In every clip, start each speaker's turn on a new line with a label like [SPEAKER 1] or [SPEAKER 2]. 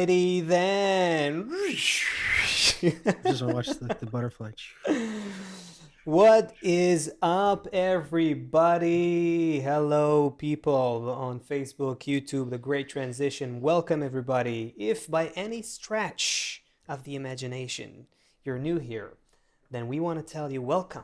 [SPEAKER 1] Alrighty then.
[SPEAKER 2] Just want to watch the butterfly.
[SPEAKER 1] What is up, everybody? Hello, people on Facebook, YouTube, The Great Transition. Welcome, everybody. If by any stretch of the imagination you're new here, then we want to tell you welcome.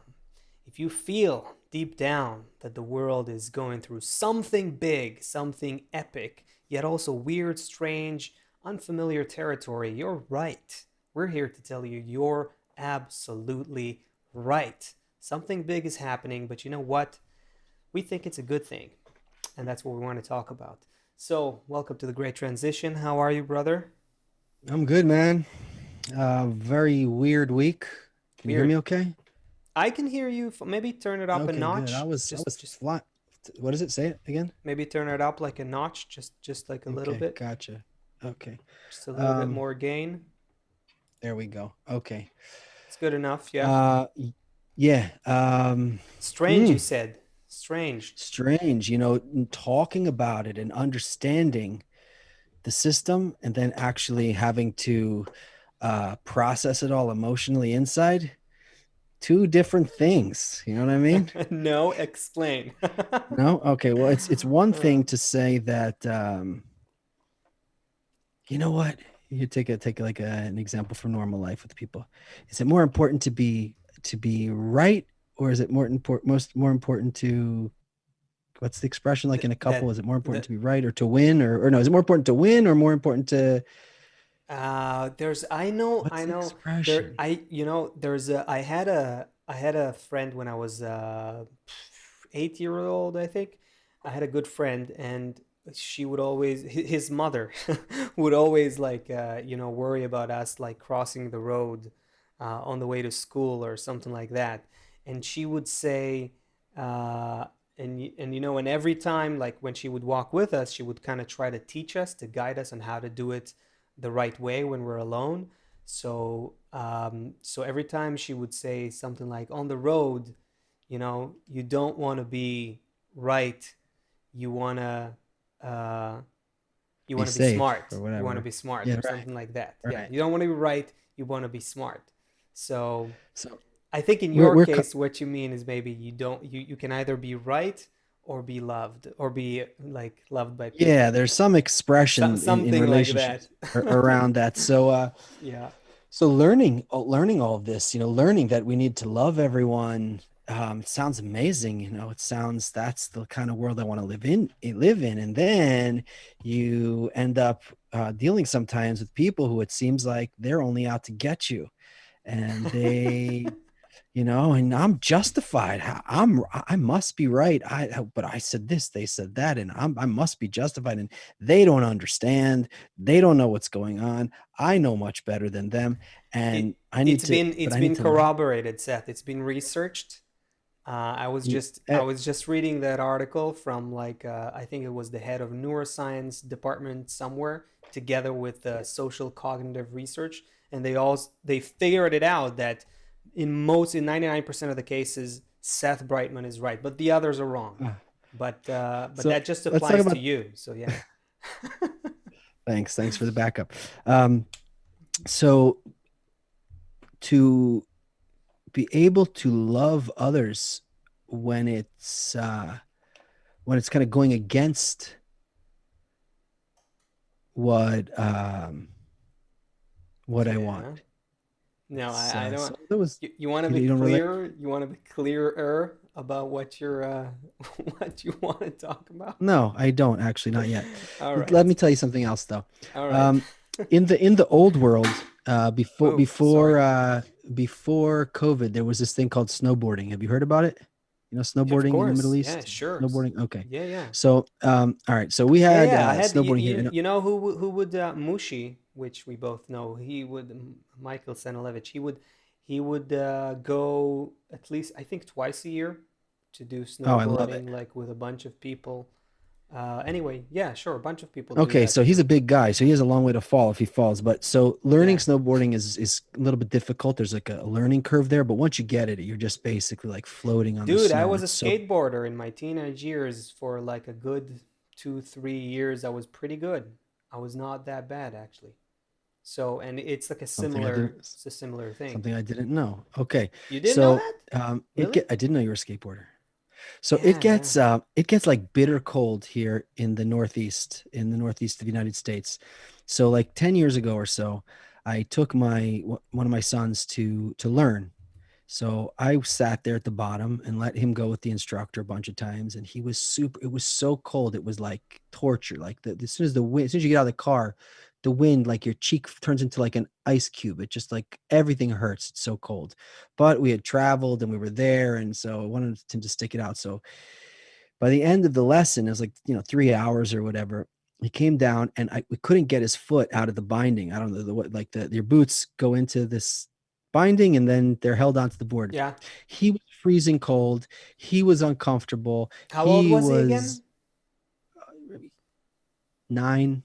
[SPEAKER 1] If you feel deep down that the world is going through something big, something epic, yet also weird, strange, unfamiliar territory, you're right. We're here to tell you you're absolutely right. Something big is happening, but you know what? We think it's a good thing, and that's what we want to talk about. So, welcome to the Great Transition. How are you, brother?
[SPEAKER 2] I'm good, man. Very weird week. Can you hear me
[SPEAKER 1] Weird.
[SPEAKER 2] okay?
[SPEAKER 1] I can hear you. Maybe turn it up a
[SPEAKER 2] Okay, good. I
[SPEAKER 1] notch.
[SPEAKER 2] was I
[SPEAKER 1] Just,
[SPEAKER 2] was
[SPEAKER 1] just
[SPEAKER 2] flat. What does it say it again?
[SPEAKER 1] maybe turn it up like a notch, just like a little
[SPEAKER 2] Okay,
[SPEAKER 1] bit,
[SPEAKER 2] gotcha. Okay.
[SPEAKER 1] just a little bit
[SPEAKER 2] Um,
[SPEAKER 1] more gain.
[SPEAKER 2] there we go. Okay.
[SPEAKER 1] It's good enough, yeah.
[SPEAKER 2] Y- yeah.
[SPEAKER 1] Strange, you said. Strange.
[SPEAKER 2] Strange, talking about it and understanding the system and then actually having to process it all emotionally inside. Two different things. You know what I mean?
[SPEAKER 1] No, explain.
[SPEAKER 2] No? Okay. Well, it's one
[SPEAKER 1] Uh,
[SPEAKER 2] thing to say that you know what? You take like an example from normal life with people. Is it more important to be right, or is it more important to what's the expression like in a couple?
[SPEAKER 1] that
[SPEAKER 2] Is it more important
[SPEAKER 1] that
[SPEAKER 2] to be right or to win or no, is it more important to win or more important to
[SPEAKER 1] there's I
[SPEAKER 2] what's the
[SPEAKER 1] know there
[SPEAKER 2] expression?
[SPEAKER 1] there's a I had a friend when I was 8 year old, I think. I had a good friend, and she would always his mother would always like worry about us like crossing the road on the way to school or something like that. And she would say uh and every time, like when she would walk with us, she would kind of try to teach us, to guide us on how to do it the right way when we're alone. So every time she would say something like, on the road, you don't want to be right. You want to uh, you
[SPEAKER 2] Be
[SPEAKER 1] want to be
[SPEAKER 2] safe
[SPEAKER 1] smart.
[SPEAKER 2] or
[SPEAKER 1] You want to
[SPEAKER 2] whatever.
[SPEAKER 1] be smart
[SPEAKER 2] Yeah,
[SPEAKER 1] or
[SPEAKER 2] right.
[SPEAKER 1] something like that. Yeah,
[SPEAKER 2] Right.
[SPEAKER 1] you don't want to be right. You want to be smart. So
[SPEAKER 2] So
[SPEAKER 1] I think in
[SPEAKER 2] we're
[SPEAKER 1] your
[SPEAKER 2] we're co-
[SPEAKER 1] case, what you mean is maybe you can either be right or be loved or be like loved by
[SPEAKER 2] yeah,
[SPEAKER 1] people.
[SPEAKER 2] there's some expression in
[SPEAKER 1] Something like that.
[SPEAKER 2] relationships around that.
[SPEAKER 1] Yeah.
[SPEAKER 2] So learning all of this, learning that we need to love everyone, it sounds amazing. It sounds that's the kind of world I want to live in. And then you end up dealing sometimes with people who it seems like they're only out to get you, and and I'm justified. I must be right. But I said this, they said that, and I must be justified. And they don't understand. They don't know what's going on. I know much better than them,
[SPEAKER 1] it
[SPEAKER 2] and
[SPEAKER 1] it's been
[SPEAKER 2] but
[SPEAKER 1] it's
[SPEAKER 2] I need
[SPEAKER 1] been
[SPEAKER 2] to love.
[SPEAKER 1] corroborated, Seth. It's been researched. I was
[SPEAKER 2] Yeah,
[SPEAKER 1] just I was just reading that article from like I think it was the head of neuroscience department somewhere, together with social cognitive research, and they figured it out that in 99% of the cases, Seth Brightman is right, but the others are wrong. But
[SPEAKER 2] so
[SPEAKER 1] that just
[SPEAKER 2] let's talk
[SPEAKER 1] applies to
[SPEAKER 2] about.
[SPEAKER 1] you. So yeah.
[SPEAKER 2] Thanks for the backup. Um, so to be able to love others when it's kind of going against what what I want.
[SPEAKER 1] Yeah. No,
[SPEAKER 2] It's
[SPEAKER 1] I don't.
[SPEAKER 2] so there was
[SPEAKER 1] You want to be
[SPEAKER 2] you don't relate.
[SPEAKER 1] clear. You want to be clearer about what you're, what you want to talk about.
[SPEAKER 2] No, I don't actually, not yet.
[SPEAKER 1] All
[SPEAKER 2] Let
[SPEAKER 1] right,
[SPEAKER 2] me tell you something else though.
[SPEAKER 1] all right.
[SPEAKER 2] Um, in the old world, before
[SPEAKER 1] Oh,
[SPEAKER 2] before
[SPEAKER 1] sorry.
[SPEAKER 2] uh, before COVID, there was this thing called snowboarding. Have you heard about it?
[SPEAKER 1] Of
[SPEAKER 2] Snowboarding in the Middle
[SPEAKER 1] course, yeah,
[SPEAKER 2] East.
[SPEAKER 1] sure.
[SPEAKER 2] Snowboarding. Okay,
[SPEAKER 1] Yeah, yeah,
[SPEAKER 2] so all right. So we
[SPEAKER 1] yeah,
[SPEAKER 2] had
[SPEAKER 1] yeah. I had
[SPEAKER 2] snowboarding here.
[SPEAKER 1] you know who would Mushi, which we both know. He would Michael Senelevich. He would go at least I think twice a year to do
[SPEAKER 2] Oh, I love it.
[SPEAKER 1] snowboarding, like with a bunch of people. Anyway, yeah, sure. A bunch of people do
[SPEAKER 2] Okay,
[SPEAKER 1] that
[SPEAKER 2] so he's
[SPEAKER 1] too.
[SPEAKER 2] a big guy, so he has a long way to fall if he falls. But so learning
[SPEAKER 1] Yeah.
[SPEAKER 2] snowboarding is a little bit difficult. There's like a learning curve there, but once you get it, you're just basically like floating on the
[SPEAKER 1] Dude, I
[SPEAKER 2] snow, and
[SPEAKER 1] was a
[SPEAKER 2] it's so
[SPEAKER 1] skateboarder in my teenage years for like a good 2, 3 years. I was pretty good. I was not that bad, actually. So, and
[SPEAKER 2] Something I didn't,
[SPEAKER 1] it's a similar thing.
[SPEAKER 2] something I didn't know. Okay.
[SPEAKER 1] You didn't know
[SPEAKER 2] So,
[SPEAKER 1] that? Really?
[SPEAKER 2] I didn't know you were a skateboarder. So
[SPEAKER 1] Yeah, yeah.
[SPEAKER 2] it gets like bitter cold here in the northeast of the United States. So like 10 years ago or so, I took one of my sons to learn. So I sat there at the bottom and let him go with the instructor a bunch of times, and he was super. It was so cold, it was like torture. Like as soon as the wind, as soon as you get out of the car, the wind, like your cheek turns into like an ice cube. It just like everything hurts. It's so cold. But we had traveled and we were there, and so I wanted him to stick it out. So by the end of the lesson, it was like 3 hours or whatever. He came down, and we couldn't get his foot out of the binding. I don't know what, like your boots go into this binding and then they're held onto the board.
[SPEAKER 1] Yeah.
[SPEAKER 2] He was freezing cold. He was uncomfortable.
[SPEAKER 1] How old
[SPEAKER 2] He
[SPEAKER 1] was he
[SPEAKER 2] was
[SPEAKER 1] again?
[SPEAKER 2] maybe 9,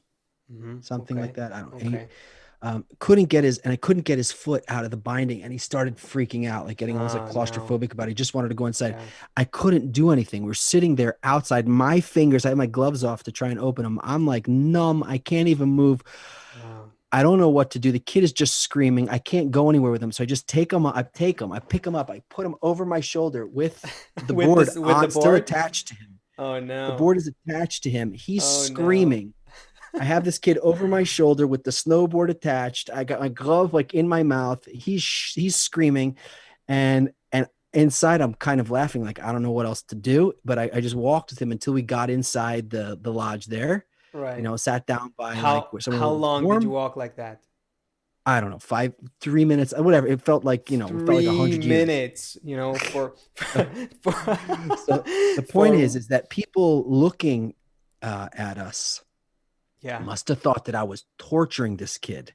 [SPEAKER 2] something like
[SPEAKER 1] Okay.
[SPEAKER 2] that. I don't know, 8.
[SPEAKER 1] Okay.
[SPEAKER 2] I couldn't get his foot out of the binding, and he started freaking out, like getting almost like
[SPEAKER 1] Oh, no.
[SPEAKER 2] claustrophobic about it. He just wanted to go inside.
[SPEAKER 1] Yeah.
[SPEAKER 2] I couldn't do anything. We're sitting there outside. My fingers, I had my gloves off to try and open them. I'm like numb. I can't even move.
[SPEAKER 1] Wow.
[SPEAKER 2] I don't know what to do. The kid is just screaming. I can't go anywhere with him. So I just take him. I take him. I pick him up. I put him over my shoulder with the board
[SPEAKER 1] With the
[SPEAKER 2] on, still
[SPEAKER 1] board?
[SPEAKER 2] attached to him.
[SPEAKER 1] Oh
[SPEAKER 2] The
[SPEAKER 1] no.
[SPEAKER 2] board is attached to him. He's
[SPEAKER 1] Oh no.
[SPEAKER 2] screaming. I have this kid over my shoulder with the snowboard attached. I got my glove like in my mouth. He's screaming, and inside I'm kind of laughing, like I don't know what else to do. But I just walked with him until we got inside the lodge there.
[SPEAKER 1] Right.
[SPEAKER 2] Sat down by like where somewhere
[SPEAKER 1] How
[SPEAKER 2] where it was
[SPEAKER 1] long did you
[SPEAKER 2] warm.
[SPEAKER 1] walk like that?
[SPEAKER 2] I don't know, 3 minutes, whatever. It felt like it felt like 100 years.
[SPEAKER 1] $3, for
[SPEAKER 2] So the point
[SPEAKER 1] for
[SPEAKER 2] is that people looking at us
[SPEAKER 1] yeah.
[SPEAKER 2] must have thought that I was torturing this kid.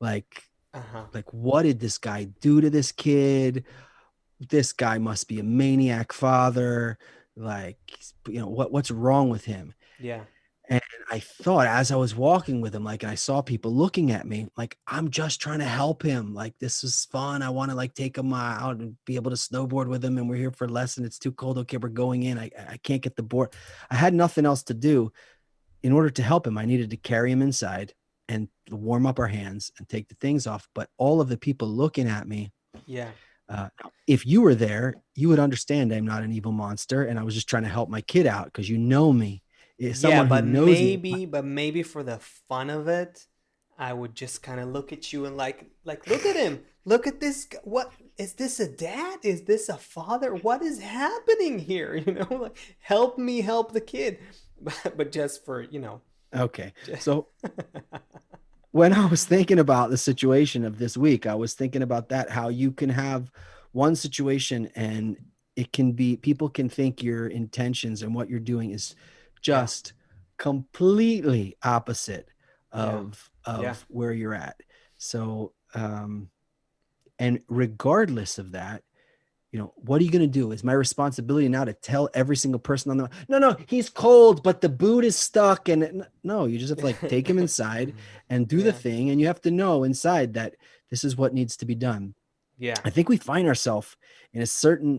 [SPEAKER 2] Like
[SPEAKER 1] Uh-huh.
[SPEAKER 2] what did this guy do to this kid? This guy must be a maniac father. Like, what's wrong with him?
[SPEAKER 1] Yeah.
[SPEAKER 2] And I thought as I was walking with him, like, and I saw people looking at me, like, I'm just trying to help him. Like, this is fun. I want to like take him out and be able to snowboard with him. And we're here for a lesson. It's too cold. Okay, we're going in. I can't get the board. I had nothing else to do. In order to help him, I needed to carry him inside and warm up our hands and take the things off. But all of the people looking at me,
[SPEAKER 1] Yeah.
[SPEAKER 2] uh, if you were there, you would understand I'm not an evil monster, and I was just trying to help my kid out because you know me. If
[SPEAKER 1] Yeah,
[SPEAKER 2] someone who knows me,
[SPEAKER 1] but maybe for the fun of it, I would just kind of look at you and look at him. Look at this. What is this, a dad? Is this a father? What is happening here? Like help me help the kid. But just for,
[SPEAKER 2] okay.
[SPEAKER 1] just,
[SPEAKER 2] So when I was thinking about the situation of this week, I was thinking about that, how you can have one situation and it can be, people can think your intentions and what you're doing is
[SPEAKER 1] yeah.
[SPEAKER 2] just completely opposite
[SPEAKER 1] Yeah. Yeah.
[SPEAKER 2] of where you're at. So, and regardless of that, what are you going to do? Is my responsibility now to tell every single person on the, no, he's cold, but the boot is stuck. And no, you just have to like take him inside and do the
[SPEAKER 1] Yeah.
[SPEAKER 2] thing. And you have to know inside that this is what needs to be done.
[SPEAKER 1] Yeah.
[SPEAKER 2] I think we find ourselves in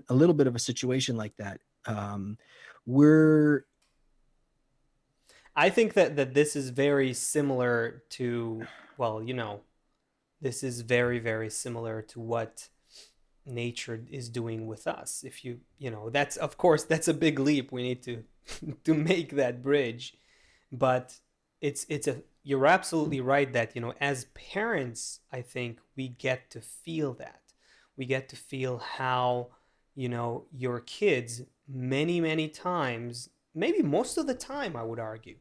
[SPEAKER 2] a little bit of a situation like that. We're,
[SPEAKER 1] I think that this is very similar to, well, this is very, very similar to what nature is doing with us. If that's, of course, that's a big leap. We need to to make that bridge. But you're absolutely right that, as parents, I think we get to feel that. We get to feel how, your kids many, many times, maybe most of the time, I would argue,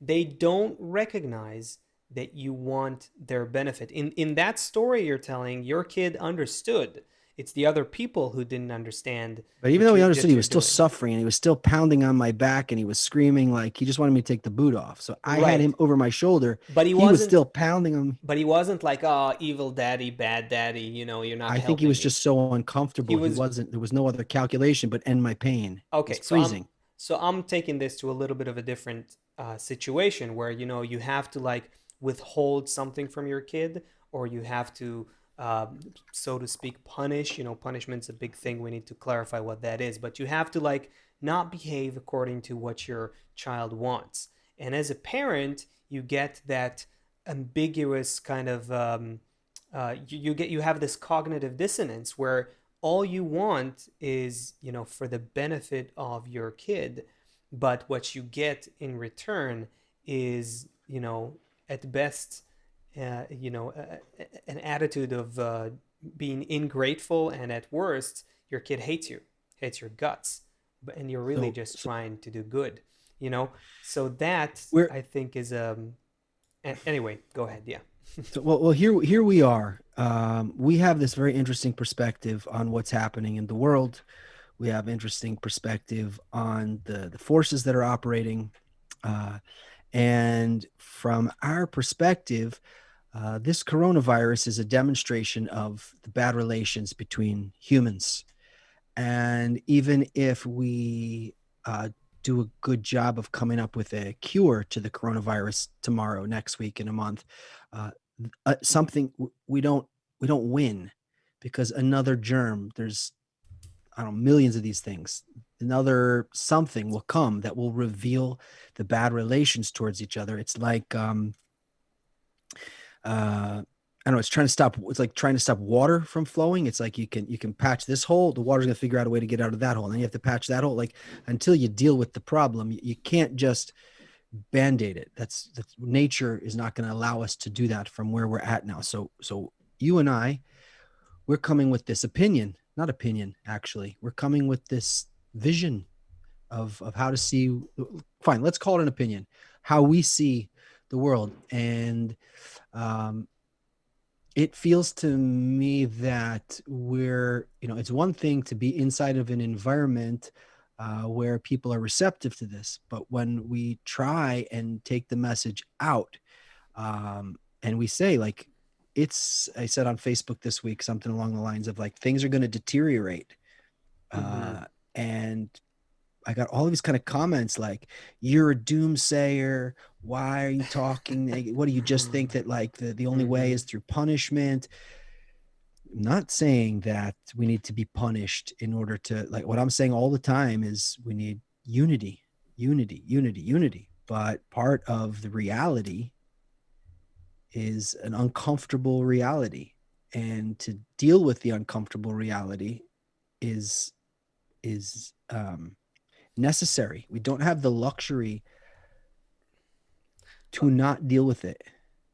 [SPEAKER 1] they don't recognize that you want their benefit. In that story you're telling, your kid understood. It's the other people who didn't understand
[SPEAKER 2] but even though he understood,
[SPEAKER 1] that
[SPEAKER 2] he
[SPEAKER 1] you're
[SPEAKER 2] was still
[SPEAKER 1] doing.
[SPEAKER 2] suffering and he was still pounding on my back and he was screaming like he just wanted me to take the boot off. So I had
[SPEAKER 1] Right.
[SPEAKER 2] him over my shoulder.
[SPEAKER 1] But he
[SPEAKER 2] He was
[SPEAKER 1] wasn't
[SPEAKER 2] still pounding on me.
[SPEAKER 1] but he wasn't like, oh, evil daddy, bad daddy, you're not
[SPEAKER 2] I think he was
[SPEAKER 1] helping me.
[SPEAKER 2] just so
[SPEAKER 1] He
[SPEAKER 2] uncomfortable.
[SPEAKER 1] was
[SPEAKER 2] There was no other calculation but end my pain. He's
[SPEAKER 1] okay.
[SPEAKER 2] freezing.
[SPEAKER 1] So I'm taking this to a little bit of a different situation where, you have to like withhold something from your kid, or you have to, uh, so to speak, punish. Punishment's a big thing. We need to clarify what that is, but you have to like not behave according to what your child wants. And as a parent, you get that ambiguous kind of you have this cognitive dissonance where all you want is, for the benefit of your kid, but what you get in return is, at best, an attitude of being ingrateful, and at worst, your kid hates you, hates your guts, and you're really
[SPEAKER 2] So,
[SPEAKER 1] just
[SPEAKER 2] so
[SPEAKER 1] trying to do good, you know. So that,
[SPEAKER 2] we're
[SPEAKER 1] I think, is anyway. Go ahead. Yeah.
[SPEAKER 2] well, here we are. We have this very interesting perspective on what's happening in the world. We have interesting perspective on the forces that are operating. Uh, and from our perspective, this coronavirus is a demonstration of the bad relations between humans. And even if we do a good job of coming up with a cure to the coronavirus tomorrow, next week, in a month, uh, something we don't win, because another germ, there's, I don't know, millions of these things. Another something will come that will reveal the bad relations towards each other. It's like I don't know. It's like trying to stop water from flowing. It's like you can patch this hole. The water's gonna figure out a way to get out of that hole, and then you have to patch that hole. Like, until you deal with the problem, you can't just band-aid it. That's nature is not going to allow us to do that from where we're at now. So you and I, we're coming with this opinion, not opinion, actually. We're coming with this vision of how to see. Fine, let's call it an opinion. How we see the world, and um, it feels to me that it's one thing to be inside of an environment where people are receptive to this, but when we try and take the message out, and we say, like, I said on Facebook this week something along the lines of, like, things are going to deteriorate.
[SPEAKER 1] Mm-hmm.
[SPEAKER 2] And I got all of these kind of comments like, "You're a doomsayer. Why are you talking? What do you just think that, like, the only way
[SPEAKER 1] Mm-hmm.
[SPEAKER 2] is through punishment?" I'm not saying that we need to be punished in order to, like, what I'm saying all the time is we need unity, unity, unity, unity. But part of the reality is an uncomfortable reality. And to deal with the uncomfortable reality is necessary. We don't have the luxury to
[SPEAKER 1] Well,
[SPEAKER 2] not deal with it.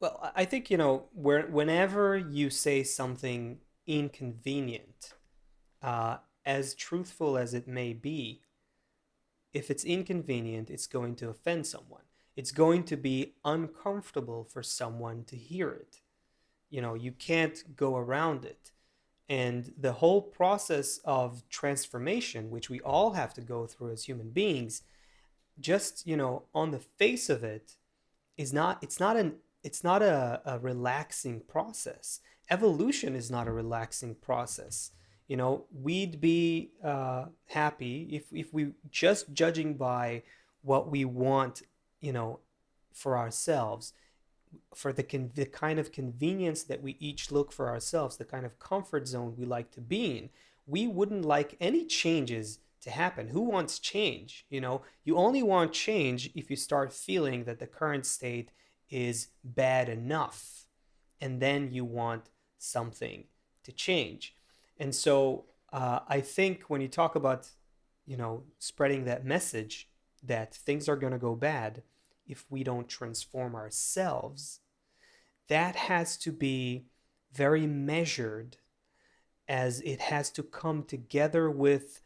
[SPEAKER 1] I think, whenever you say something inconvenient, as truthful as it may be, if it's inconvenient, it's going to offend someone. It's going to be uncomfortable for someone to hear it. You can't go around it. And the whole process of transformation, which we all have to go through as human beings, just, on the face of it, is not it's not a relaxing process. Evolution is not a relaxing process. We'd be happy if we just judging by what we want, you know for ourselves, for the kind of convenience that we each look for ourselves, the kind of comfort zone we like to be in. We wouldn't like any changes to happen. Who wants change? You only want change if you start feeling that the current state is bad enough, and then you want something to change. And so I think when you talk about, spreading that message that things are going to go bad if we don't transform ourselves, that has to be very measured, as it has to come together with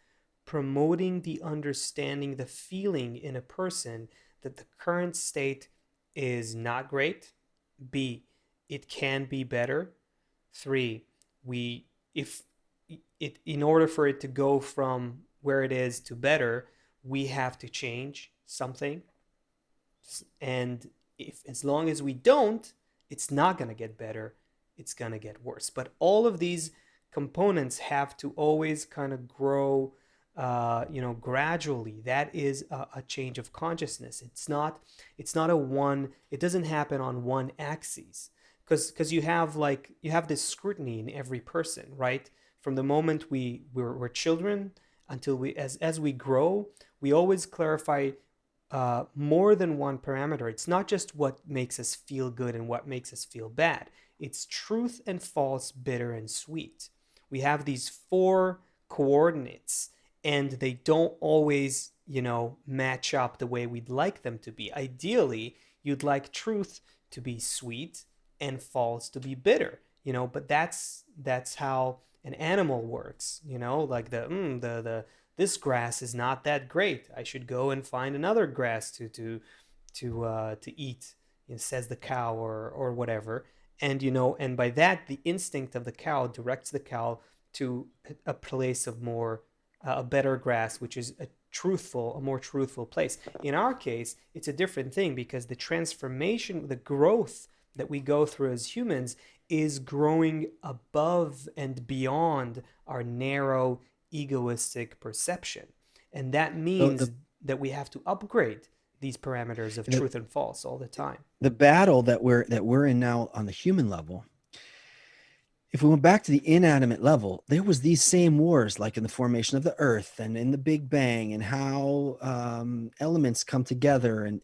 [SPEAKER 1] promoting the understanding, the feeling in a person that the current state is not great. B, it can be better. Three, we if it in order for it to go from where it is to better, we have to change something. And if as long as we don't, it's not going to get better, it's going to get worse. But all of these components have to always kind of grow, gradually. That is a change of consciousness. It's not a one, it doesn't happen on one axis, because you have this scrutiny in every person, right? From the moment we're children until we as we grow, we always clarify more than one parameter. It's not just what makes us feel good and what makes us feel bad. It's truth and false, bitter and sweet. We have these four coordinates, and they don't always, match up the way we'd like them to be. Ideally, you'd like truth to be sweet and false to be bitter, but that's how an animal works, like the this grass is not that great. I should go and find another grass to eat, says the cow or whatever. And and by that, the instinct of the cow directs the cow to a place of more a better grass, which is a more truthful place. In our case, it's a different thing because the transformation, the growth that we go through as humans is growing above and beyond our narrow egoistic perception. And that
[SPEAKER 2] So
[SPEAKER 1] means that we have to upgrade these parameters of
[SPEAKER 2] the
[SPEAKER 1] truth and false all the time.
[SPEAKER 2] the battle that we're in now on the human level, if we went back to the inanimate level, there was these same wars, like in the formation of the earth and in the Big Bang, and how elements come together, and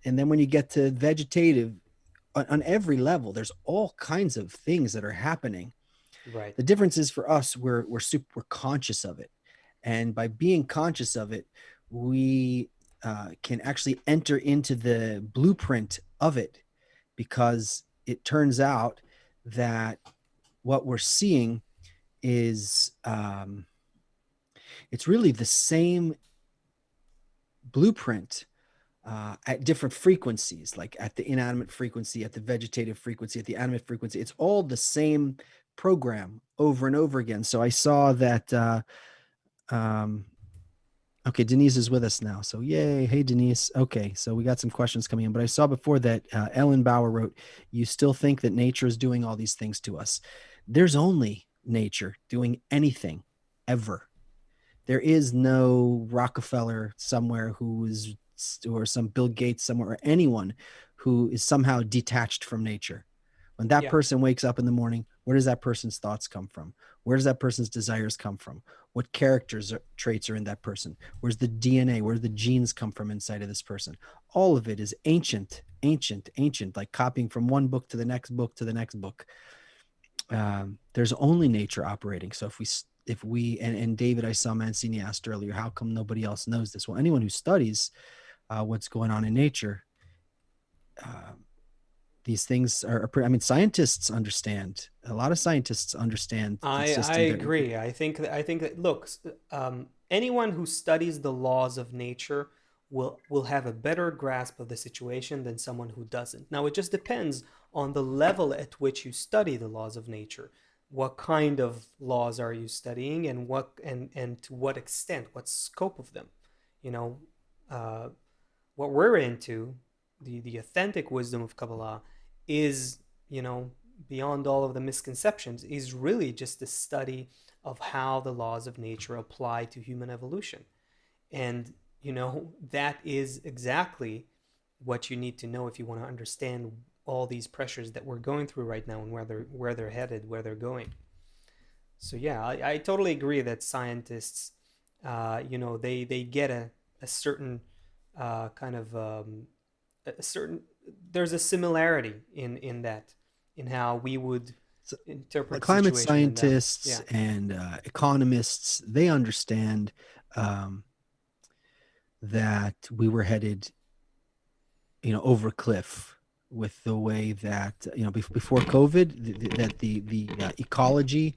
[SPEAKER 2] then when you get to vegetative, on every level, there's all kinds of things that are happening.
[SPEAKER 1] Right.
[SPEAKER 2] The difference is for us, we're conscious of it, and by being conscious of it, we can actually enter into the blueprint of it, because it turns out that what we're seeing is it's really the same blueprint at different frequencies, like at the inanimate frequency, at the vegetative frequency, at the animate frequency. It's all the same program over and over again. So I saw that. Um, okay, Denise is with us now. So yay. Hey, Denise. Okay, so we got some questions coming in, but I saw before that Ellen Bauer wrote, "You still think that nature is doing all these things to us? There's only nature doing anything ever. There is no Rockefeller somewhere who is, or some Bill Gates somewhere, or anyone who is somehow detached from nature. When that
[SPEAKER 1] Yeah.
[SPEAKER 2] person wakes up in the morning, where does that person's thoughts come from? Where does that person's desires come from? What characters or traits are in that person? Where's the DNA? Where do the genes come from inside of this person? All of it is ancient, ancient, ancient, like copying from one book to the next book to the next book. There's only nature operating. So if we and David, I saw Mancini asked earlier, how come nobody else knows this? Well, anyone who studies what's going on in nature, uh, these things are, I mean, scientists understand. A lot of scientists understand the
[SPEAKER 1] I
[SPEAKER 2] system. There,
[SPEAKER 1] agree. I think that look, anyone who studies the laws of nature will have a better grasp of the situation than someone who doesn't. Now it just depends on the level at which you study the laws of nature. What kind of laws are you studying, and and to what extent, what scope of them? You know, uh, what we're into, the authentic wisdom of Kabbalah, is beyond all of the misconceptions, is really just the study of how the laws of nature apply to human evolution. And that is exactly what you need to know if you want to understand all these pressures that we're going through right now, and where they're headed, where they're going. So yeah, I totally agree that scientists, they get a certain kind of a certain there's a similarity in that, in how we would
[SPEAKER 2] so,
[SPEAKER 1] interpret
[SPEAKER 2] like
[SPEAKER 1] the
[SPEAKER 2] climate
[SPEAKER 1] situation and them.
[SPEAKER 2] scientists
[SPEAKER 1] Yeah.
[SPEAKER 2] and economists, they understand um, that we were headed, over a cliff, with the way that, before COVID, that the ecology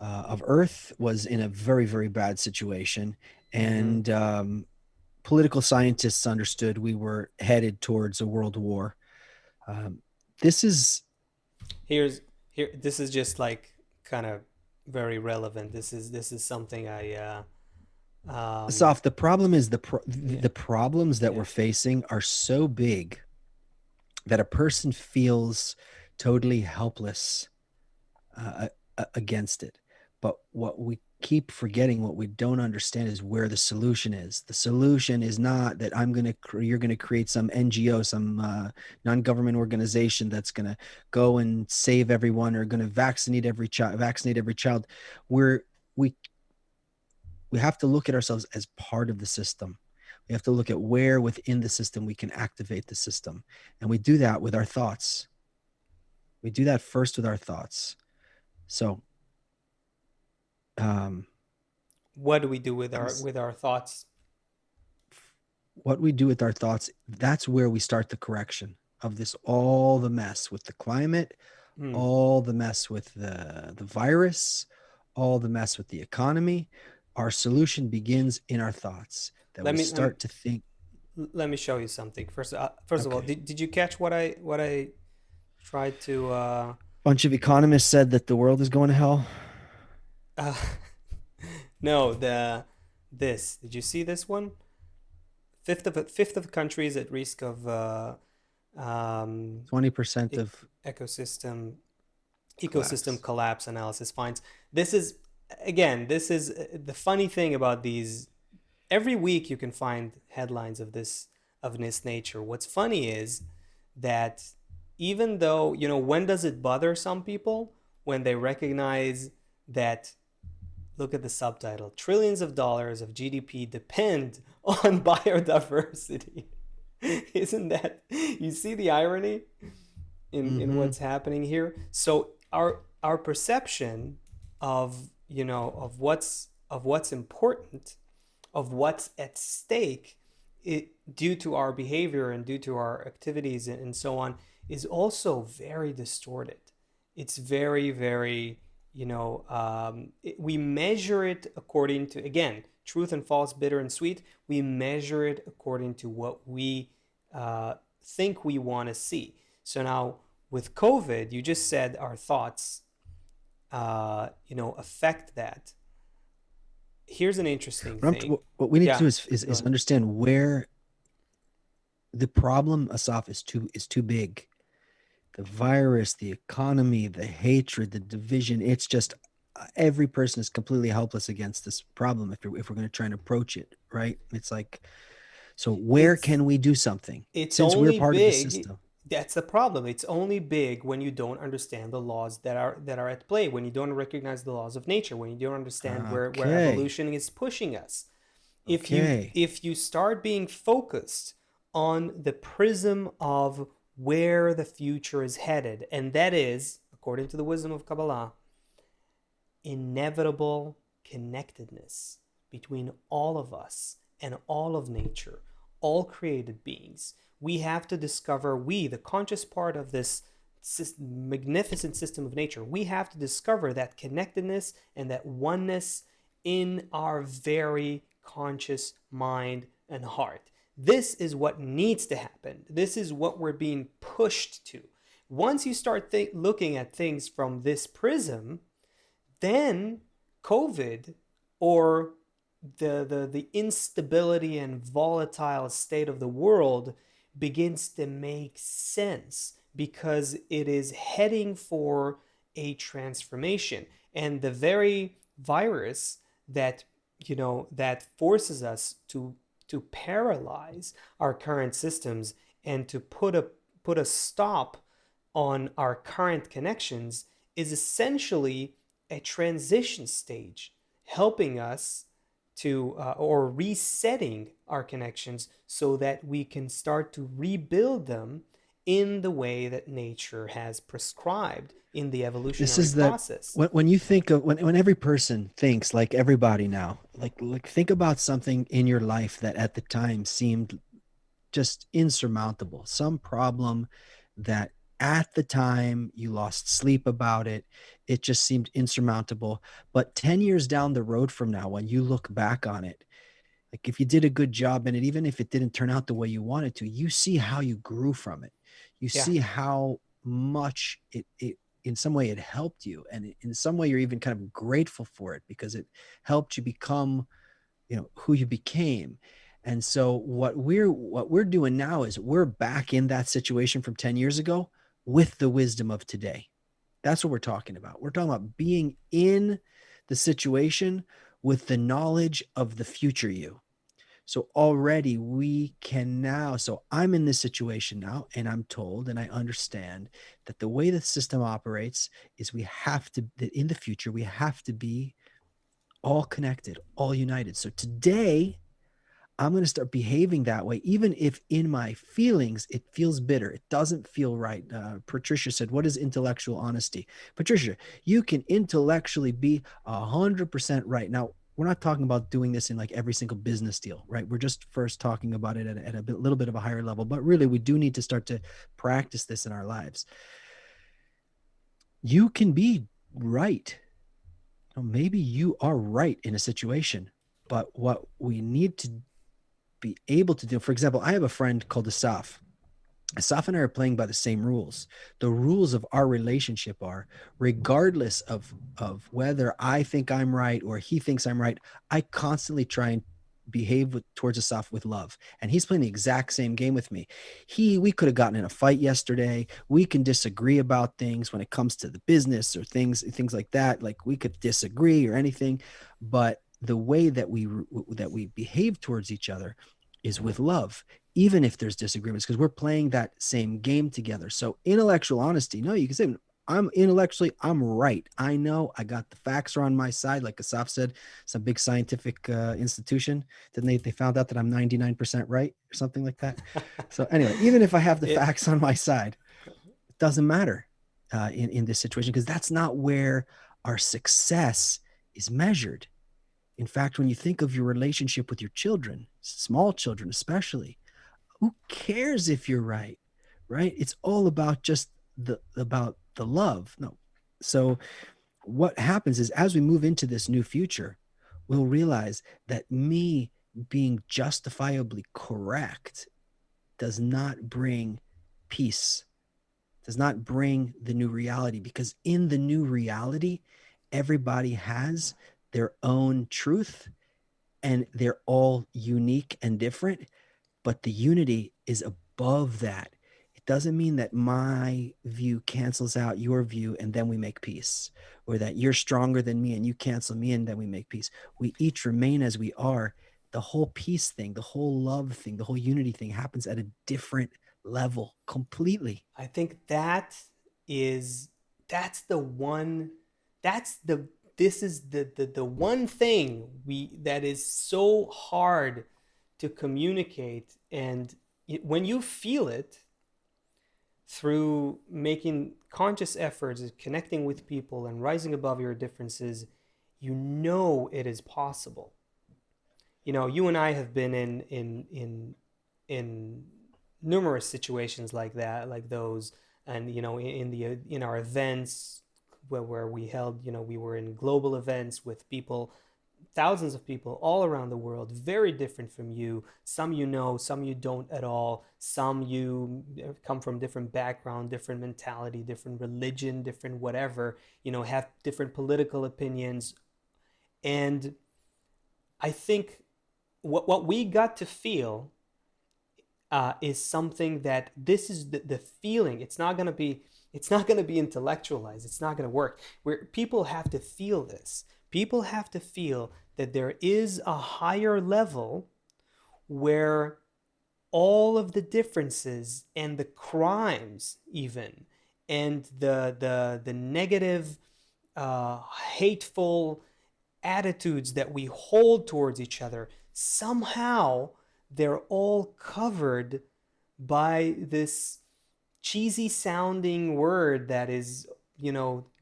[SPEAKER 2] of Earth was in a very, very bad situation,
[SPEAKER 1] Mm-hmm.
[SPEAKER 2] and political scientists understood we were headed towards a world war. Um, this is
[SPEAKER 1] Here's here. This is just like kind of very relevant. This is something
[SPEAKER 2] soft. The problem is
[SPEAKER 1] yeah,
[SPEAKER 2] the problems that
[SPEAKER 1] yeah.
[SPEAKER 2] we're facing are so big that a person feels totally helpless uh, against it. But what we keep forgetting, what we don't understand, is where the solution is. The solution is not that you're gonna create some NGO, some non-government organization that's gonna go and save everyone, or gonna vaccinate every child. We're we we have to look at ourselves as part of the system. We have to look at where within the system we can activate the system. And we do that with our thoughts. We do that first with our thoughts. So, um,
[SPEAKER 1] What do we do
[SPEAKER 2] these,
[SPEAKER 1] with our thoughts?
[SPEAKER 2] what we do with our thoughts, that's where we start the correction of this, all the mess with the climate,
[SPEAKER 1] Hmm.
[SPEAKER 2] all the mess with the virus, all the mess with the economy. Our solution begins in our thoughts, that
[SPEAKER 1] Let
[SPEAKER 2] we
[SPEAKER 1] me
[SPEAKER 2] start to think.
[SPEAKER 1] let me show you something. First of all,
[SPEAKER 2] Okay.
[SPEAKER 1] did you catch what I tried to
[SPEAKER 2] Bunch of economists said that the world is going to hell.
[SPEAKER 1] uh no, the this. Did you see this one? Fifth of countries at risk of um,
[SPEAKER 2] 20%
[SPEAKER 1] e-
[SPEAKER 2] of
[SPEAKER 1] ecosystem ecosystem
[SPEAKER 2] collapse.
[SPEAKER 1] collapse analysis finds. This is again. This is the funny thing about these. Every week you can find headlines of this nature. What's funny is that even though, when does it bother some people when they recognize that, look at the subtitle, trillions of dollars of GDP depend on biodiversity. Isn't that, you see the irony in
[SPEAKER 2] Mm-hmm.
[SPEAKER 1] what's happening here? So our perception of, of what's important, of what's at stake, due to our behavior and due to our activities and so on, is also very distorted. It's very, very, we measure it according to, again, truth and false, bitter and sweet. We measure it according to what we think we want to see. So now with COVID, you just said our thoughts, affect that. Here's an interesting thing.
[SPEAKER 2] What we need to
[SPEAKER 1] Yeah,
[SPEAKER 2] do
[SPEAKER 1] go
[SPEAKER 2] is
[SPEAKER 1] ahead.
[SPEAKER 2] understand where the problem, Asaf, is too big. The virus, the economy, the hatred, the division. It's just every person is completely helpless against this problem if we're going to try and approach it, right? It's like, so where
[SPEAKER 1] It's
[SPEAKER 2] can we do something
[SPEAKER 1] it's
[SPEAKER 2] since we're
[SPEAKER 1] only
[SPEAKER 2] part of the
[SPEAKER 1] big.
[SPEAKER 2] system?
[SPEAKER 1] That's the problem. It's only big when you don't understand the laws that are at play, when you don't recognize the laws of nature, when you don't understand where
[SPEAKER 2] Okay.
[SPEAKER 1] evolution is pushing us.
[SPEAKER 2] Okay.
[SPEAKER 1] If you start being focused on the prism of where the future is headed, and that is, according to the wisdom of Kabbalah, inevitable connectedness between all of us and all of nature, all created beings. We have to discover, we, the conscious part of this magnificent system of nature, we have to discover that connectedness and that oneness in our very conscious mind and heart. This is what needs to happen. This is what we're being pushed to. Once you start looking at things from this prism, then COVID, or the instability and volatile state of the world, begins to make sense because it is heading for a transformation. And the very virus that, that forces us to paralyze our current systems and to put a stop on our current connections is essentially a transition stage, helping us to, or resetting our connections so that we can start to rebuild them in the way that nature has prescribed in the
[SPEAKER 2] This
[SPEAKER 1] evolutionary
[SPEAKER 2] is that
[SPEAKER 1] process.
[SPEAKER 2] when you think of when every person thinks, like everybody now, like think about something in your life that at the time seemed just insurmountable, some problem that at the time you lost sleep about it, it just seemed insurmountable. But 10 years down the road from now, when you look back on it, like if you did a good job in it, even if it didn't turn out the way you wanted to, you see how you grew from it. You
[SPEAKER 1] Yeah.
[SPEAKER 2] see how much it in some way it helped you, and in some way you're even kind of grateful for it because it helped you become, who you became. And so what we're doing now is we're back in that situation from 10 years ago with the wisdom of today. That's what we're talking about. We're talking about being in the situation with the knowledge of the future you. So already we can now, so I'm in this situation now, and I'm told and I understand that the way the system operates is that in the future, we have to be all connected, all united. So today, I'm going to start behaving that way, even if in my feelings it feels bitter. It doesn't feel right. Patricia said, "What is intellectual honesty?" Patricia, you can intellectually be 100% right. Now, we're not talking about doing this in like every single business deal, right? We're just first talking about it at a little bit of a higher level, but really, we do need to start to practice this in our lives. You can be right. Maybe you are right in a situation, but what we need to be able to do. For example, I have a friend called Asaf. Asaf and I are playing by the same rules. The rules of our relationship are, regardless of whether I think I'm right or he thinks I'm right, I constantly try and behave towards Asaf with love. And he's playing the exact same game with me. We could have gotten in a fight yesterday. We can disagree about things when it comes to the business or things like that. Like we could disagree or anything, but the way that we behave towards each other is with love, even if there's disagreements, because we're playing that same game together. So intellectual honesty, no, you can say, I'm right. I know I got the facts are on my side. Like Asaf said, some big scientific institution, didn't they found out that I'm 99% right or something like that. So anyway, even if I have the
[SPEAKER 1] It,
[SPEAKER 2] facts on my side, it doesn't matter in this situation, because that's not where our success is measured. In fact, when you think of your relationship with your children, small children especially, who cares if you're right? Right? It's all about just the love. No. So what happens is, as we move into this new future, we'll realize that me being justifiably correct does not bring peace, does not bring the new reality, because in the new reality, everybody has their own truth and they're all unique and different, but the unity is above that. It doesn't mean that my view cancels out your view and then we make peace, or that you're stronger than me and you cancel me and then we make peace. We each remain as we are. The whole peace thing, the whole love thing, the whole unity thing happens at a different level completely.
[SPEAKER 1] I think is that's the one that's the this is the one thing we that is so hard to communicate, and when you feel it through making conscious efforts, connecting with people and rising above your differences, you know it is possible. You and I have been in numerous situations like that, like those, and in our events where we held, we were in global events with people, thousands of people all around the world, very different from you. Some some you don't at all. Some you come from different background, different mentality, different religion, different whatever. Have different political opinions, and I think what we got to feel is something that this is the feeling. It's not going to be intellectualized. It's not going to work. Where people have to feel this. People have to feel that there is a higher level where all of the differences and the crimes, even, and the negative, hateful attitudes that we hold towards each other, somehow they're all covered by this cheesy sounding word that is,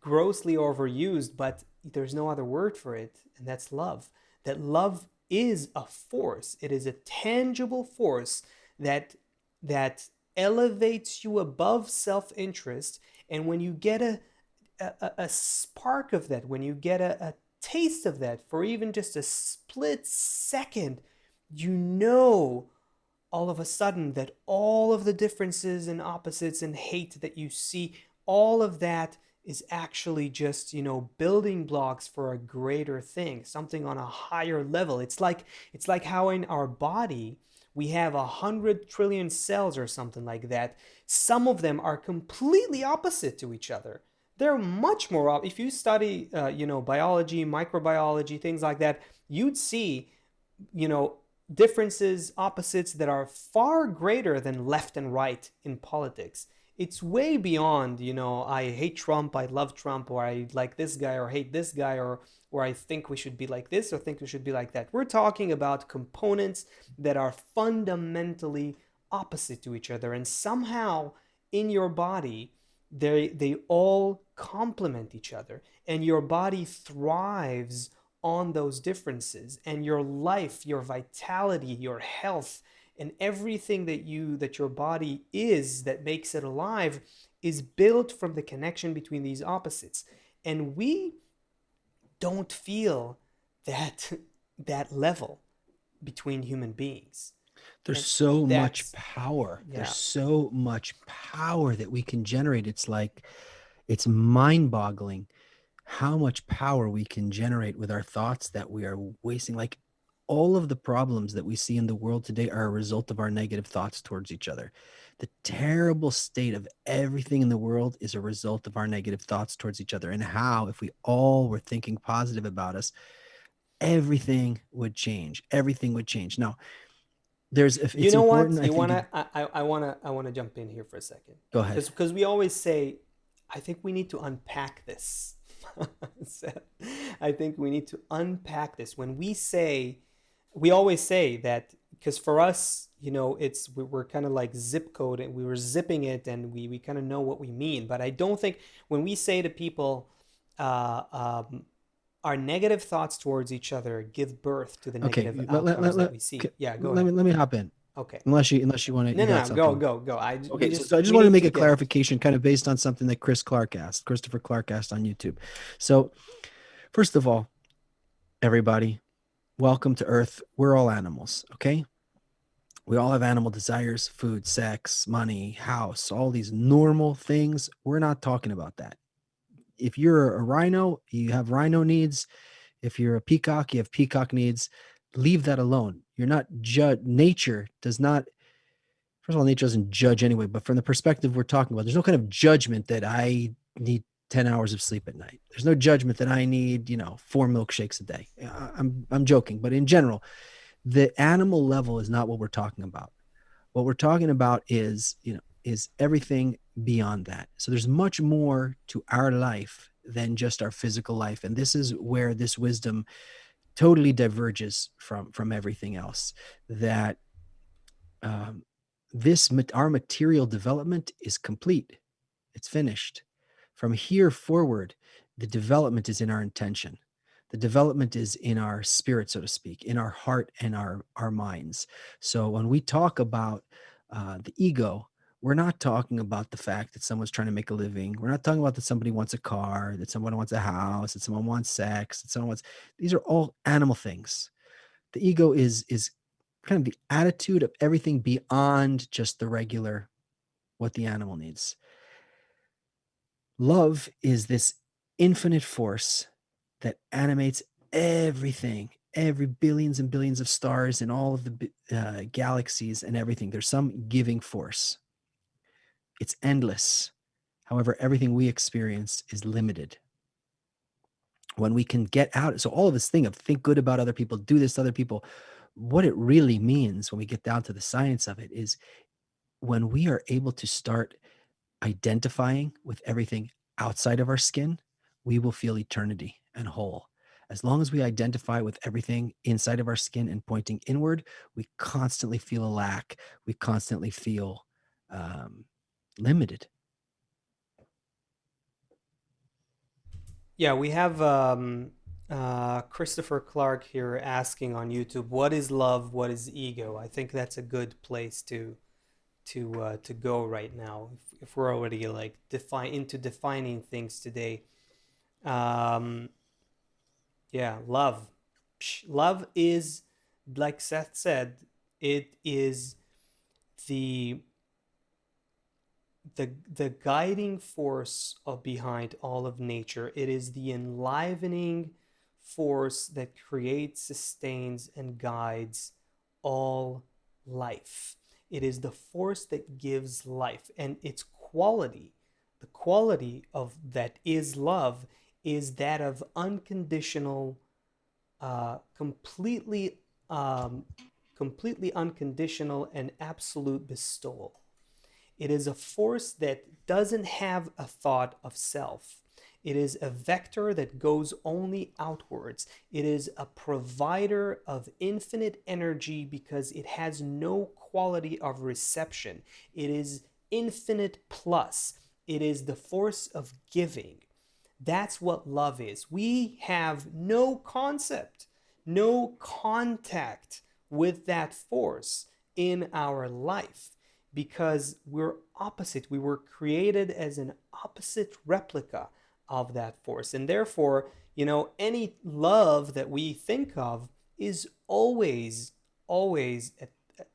[SPEAKER 1] grossly overused, but there's no other word for it, and that's love. That love is a force. It is a tangible force that that elevates you above self-interest. And when you get a spark of that, when you get a taste of that for even just a split second, you know all of a sudden that all of the differences and opposites and hate that you see, all of that is actually just, building blocks for a greater thing, something on a higher level. It's like how in our body we have 100 trillion cells or something like that. Some of them are completely opposite to each other. They're much more, if you study, biology, microbiology, things like that, you'd see, you know, differences, opposites that are far greater than left and right in politics. It's way beyond, I hate Trump, I love Trump, or I like this guy or hate this guy, or I think we should be like this or think we should be like that. We're talking about components that are fundamentally opposite to each other, and somehow in your body they all complement each other, and your body thrives on those differences, and your life, your vitality, your health, and everything that your body is that makes it alive is built from the connection between these opposites. And we don't feel that that level between human beings.
[SPEAKER 2] There's
[SPEAKER 1] And
[SPEAKER 2] so much
[SPEAKER 1] that's,
[SPEAKER 2] power. There's
[SPEAKER 1] yeah.
[SPEAKER 2] so much power that we can generate. It's like, it's mind boggling how much power we can generate with our thoughts that we are wasting. Like, all of the problems that we see in the world today are a result of our negative thoughts towards each other. The terrible state of everything in the world is a result of our negative thoughts towards each other. And how, if we all were thinking positive about us, everything would change. Everything would change. Now,
[SPEAKER 1] You
[SPEAKER 2] it's
[SPEAKER 1] know what?
[SPEAKER 2] important, I
[SPEAKER 1] You
[SPEAKER 2] think, to
[SPEAKER 1] wanna I wanna jump in here for a second,
[SPEAKER 2] go ahead.
[SPEAKER 1] because we always say, I think we need to unpack this. I think we need to unpack this. When we say, we always say that, because for us, it's we're kind of like zip code, and we were zipping it, and we kind of know what we mean. But I don't think when we say to people, uh, um, our negative thoughts towards each other give birth to the
[SPEAKER 2] Okay,
[SPEAKER 1] negative outcomes that we see. Yeah, go ahead.
[SPEAKER 2] let me hop in.
[SPEAKER 1] Okay.
[SPEAKER 2] Unless you want to,
[SPEAKER 1] No,
[SPEAKER 2] you got
[SPEAKER 1] no, no. Go,
[SPEAKER 2] something.
[SPEAKER 1] go, go.
[SPEAKER 2] Okay, so I just
[SPEAKER 1] We
[SPEAKER 2] wanted to
[SPEAKER 1] need
[SPEAKER 2] make
[SPEAKER 1] to
[SPEAKER 2] a
[SPEAKER 1] get.
[SPEAKER 2] clarification, kind of based on something that Christopher Clark asked on YouTube. So, first of all, everybody, welcome to Earth. We're all animals, okay? We all have animal desires: food, sex, money, house, all these normal things. We're not talking about that. If you're a rhino, you have rhino needs. If you're a peacock, you have peacock needs. Leave that alone. You're not nature does not, first of all, nature doesn't judge anyway, but from the perspective we're talking about, there's no kind of judgment that I need 10 hours of sleep at night. There's no judgment that I need, 4 milkshakes a day. I'm joking, but in general, the animal level is not what we're talking about. What we're talking about is everything beyond that. So there's much more to our life than just our physical life. And this is where this wisdom totally diverges from everything else. That um, this our material development is complete. It's finished. From here forward, the development is in our intention. The development is in our spirit, so to speak, in our heart and our minds. So when we talk about the ego, we're not talking about the fact that someone's trying to make a living. We're not talking about that somebody wants a car, that someone wants a house, that someone wants sex, that someone wants. These are all animal things. The ego is kind of the attitude of everything beyond just the regular, what the animal needs. Love is this infinite force that animates everything, every billions and billions of stars and all of the galaxies and everything. There's some giving force. It's endless. However, everything we experience is limited. When we can get out, so all of this thing of think good about other people, do this to other people, what it really means when we get down to the science of it is, when we are able to start identifying with everything outside of our skin, we will feel eternity and whole. As long as we identify with everything inside of our skin and pointing inward, we constantly feel a lack. We constantly feel um, limited.
[SPEAKER 1] Yeah, we have Christopher Clark here asking on YouTube, "What is love? What is ego?" I think that's a good place to go right now. If we're already like defining things today, um, yeah, love. Love is, like Seth said, it is the the guiding force of behind all of nature. It is the enlivening force that creates, sustains, and guides all life. It is the force that gives life, and its quality, the quality of that is love, is that of unconditional, completely, um, completely unconditional and absolute bestowal. It is a force that doesn't have a thought of self. It is a vector that goes only outwards. It is a provider of infinite energy because it has no quality of reception. It is infinite plus. It is the force of giving. That's what love is. We have no concept, no contact with that force in our life because we're opposite. We were created as an opposite replica of that force. And therefore, any love that we think of is always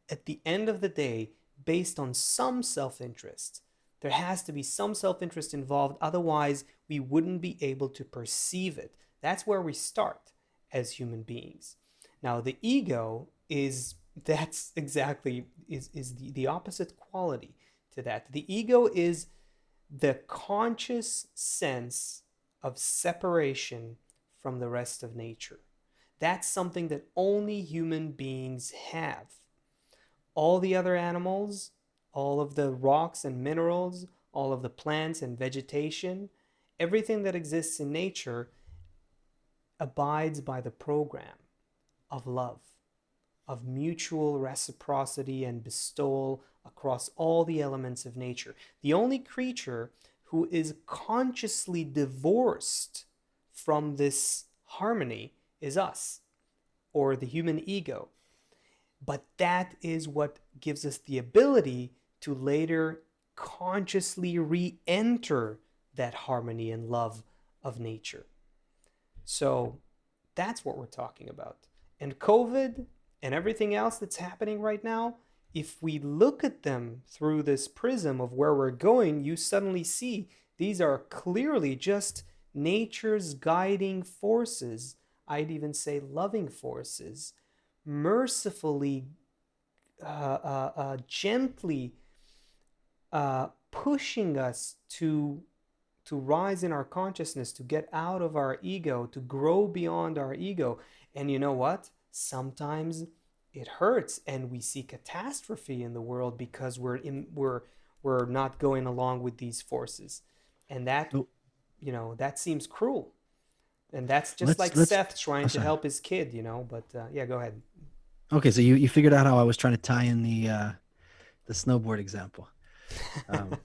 [SPEAKER 1] at the end of the day based on some self interest. There has to be some self interest involved, otherwise, we wouldn't be able to perceive it. That's where we start as human beings. Now, the ego is that's exactly is the opposite quality to that. The ego is the conscious sense of separation from the rest of nature. That's something that only human beings have. All the other animals, all of the rocks and minerals, all of the plants and vegetation, everything that exists in nature abides by the program of love, of mutual reciprocity and bestowal across all the elements of nature. The only creature who is consciously divorced from this harmony is us, or the human ego. But that is what gives us the ability to later consciously re enter that harmony and love of nature. So that's what we're talking about. And COVID and everything else that's happening right now, if we look at them through this prism of where we're going, you suddenly see these are clearly just nature's guiding forces. I'd even say loving forces, mercifully, gently pushing us to rise in our consciousness, to get out of our ego, to grow beyond our ego. And you know what? Sometimes it hurts, and we see catastrophe in the world because we're not going along with these forces, and
[SPEAKER 2] So
[SPEAKER 1] that seems cruel. And that's just like
[SPEAKER 2] let's.
[SPEAKER 1] Seth trying
[SPEAKER 2] Oh,
[SPEAKER 1] to
[SPEAKER 2] sorry.
[SPEAKER 1] help his kid. But yeah, go ahead.
[SPEAKER 2] Okay, so you figured out how I was trying to tie in the snowboard example. Um,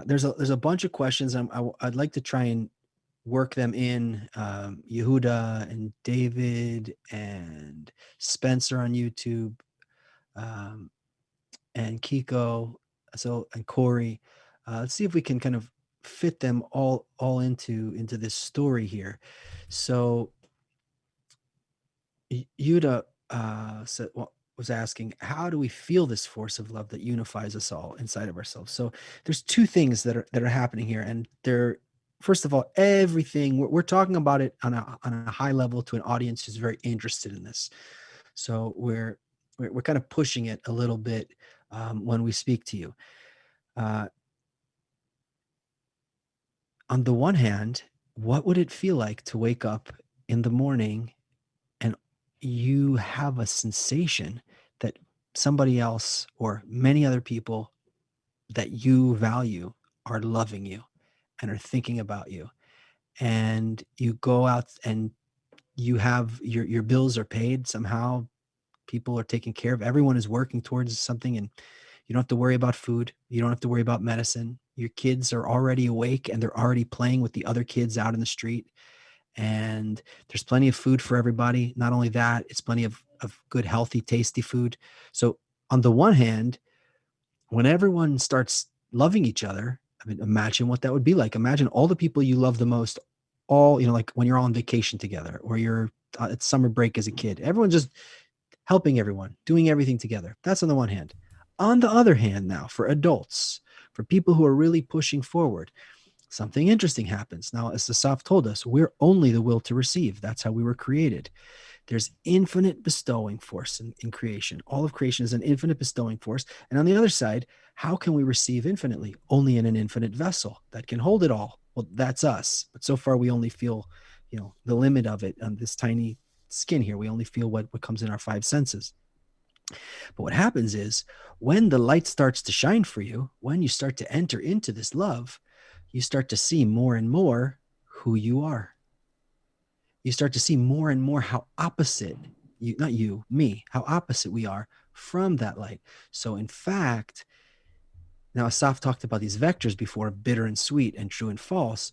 [SPEAKER 2] there's a bunch of questions. I'd like to try and work them in. Yehuda and David and Spencer on YouTube, um, and Kiko, and Corey. Let's see if we can kind of fit them all into this story here. So Yuda was asking, how do we feel this force of love that unifies us all inside of ourselves? So there's two things that are happening here, and they're, first of all, everything we're talking about it on a high level to an audience who's very interested in this. So we're kind of pushing it a little bit when we speak to you. Uh, on the one hand, what would it feel like to wake up in the morning and you have a sensation that somebody else or many other people that you value are loving you and are thinking about you, and you go out and you have your bills are paid somehow, people are taken care of, everyone is working towards something, and you don't have to worry about food, you don't have to worry about medicine, your kids are already awake and they're already playing with the other kids out in the street, and there's plenty of food for everybody. Not only that, it's plenty of good, healthy, tasty food. So on the one hand, when everyone starts loving each other, I mean, imagine what that would be like. Imagine all the people you love the most, all, like when you're all on vacation together or you're at summer break as a kid, everyone just helping everyone, doing everything together. That's on the one hand. On the other hand, now for adults, for people who are really pushing forward, something interesting happens. Now, as the Saf told us, we're only the will to receive. That's how we were created. There's infinite bestowing force in creation. All of creation is an infinite bestowing force. And on the other side, how can we receive infinitely? Only in an infinite vessel that can hold it all. Well, that's us. But so far, we only feel, the limit of it on this tiny skin here. We only feel what comes in our five senses. But what happens is when the light starts to shine for you, when you start to enter into this love, you start to see more and more who you are. You start to see more and more how opposite you, not you, me, how opposite we are from that light. So, in fact, now Asaf talked about these vectors before, bitter and sweet and true and false.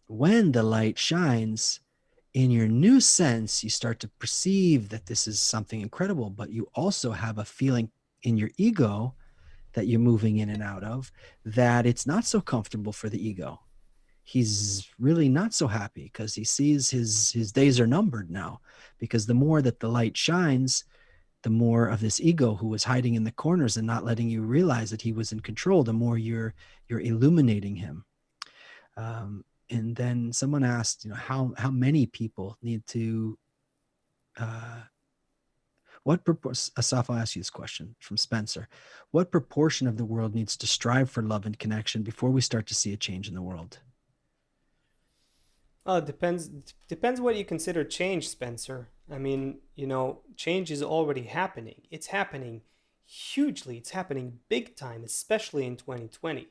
[SPEAKER 2] When the light shines, in your new sense, you start to perceive that this is something incredible, but you also have a feeling in your ego that you're moving in and out of that it's not so comfortable for the ego. He's really not so happy because he sees his days are numbered now, because the more that the light shines, the more of this ego who was hiding in the corners and not letting you realize that he was in control, the more you're illuminating him. And then someone asked, how many people need to uh, what proportion? Asaf, I'll ask you this question from Spencer. What proportion of the world needs to strive for love and connection before we start to see a change in the world?
[SPEAKER 1] It depends what you consider change, Spencer. I mean, change is already happening. It's happening hugely. It's happening big time, especially in 2020.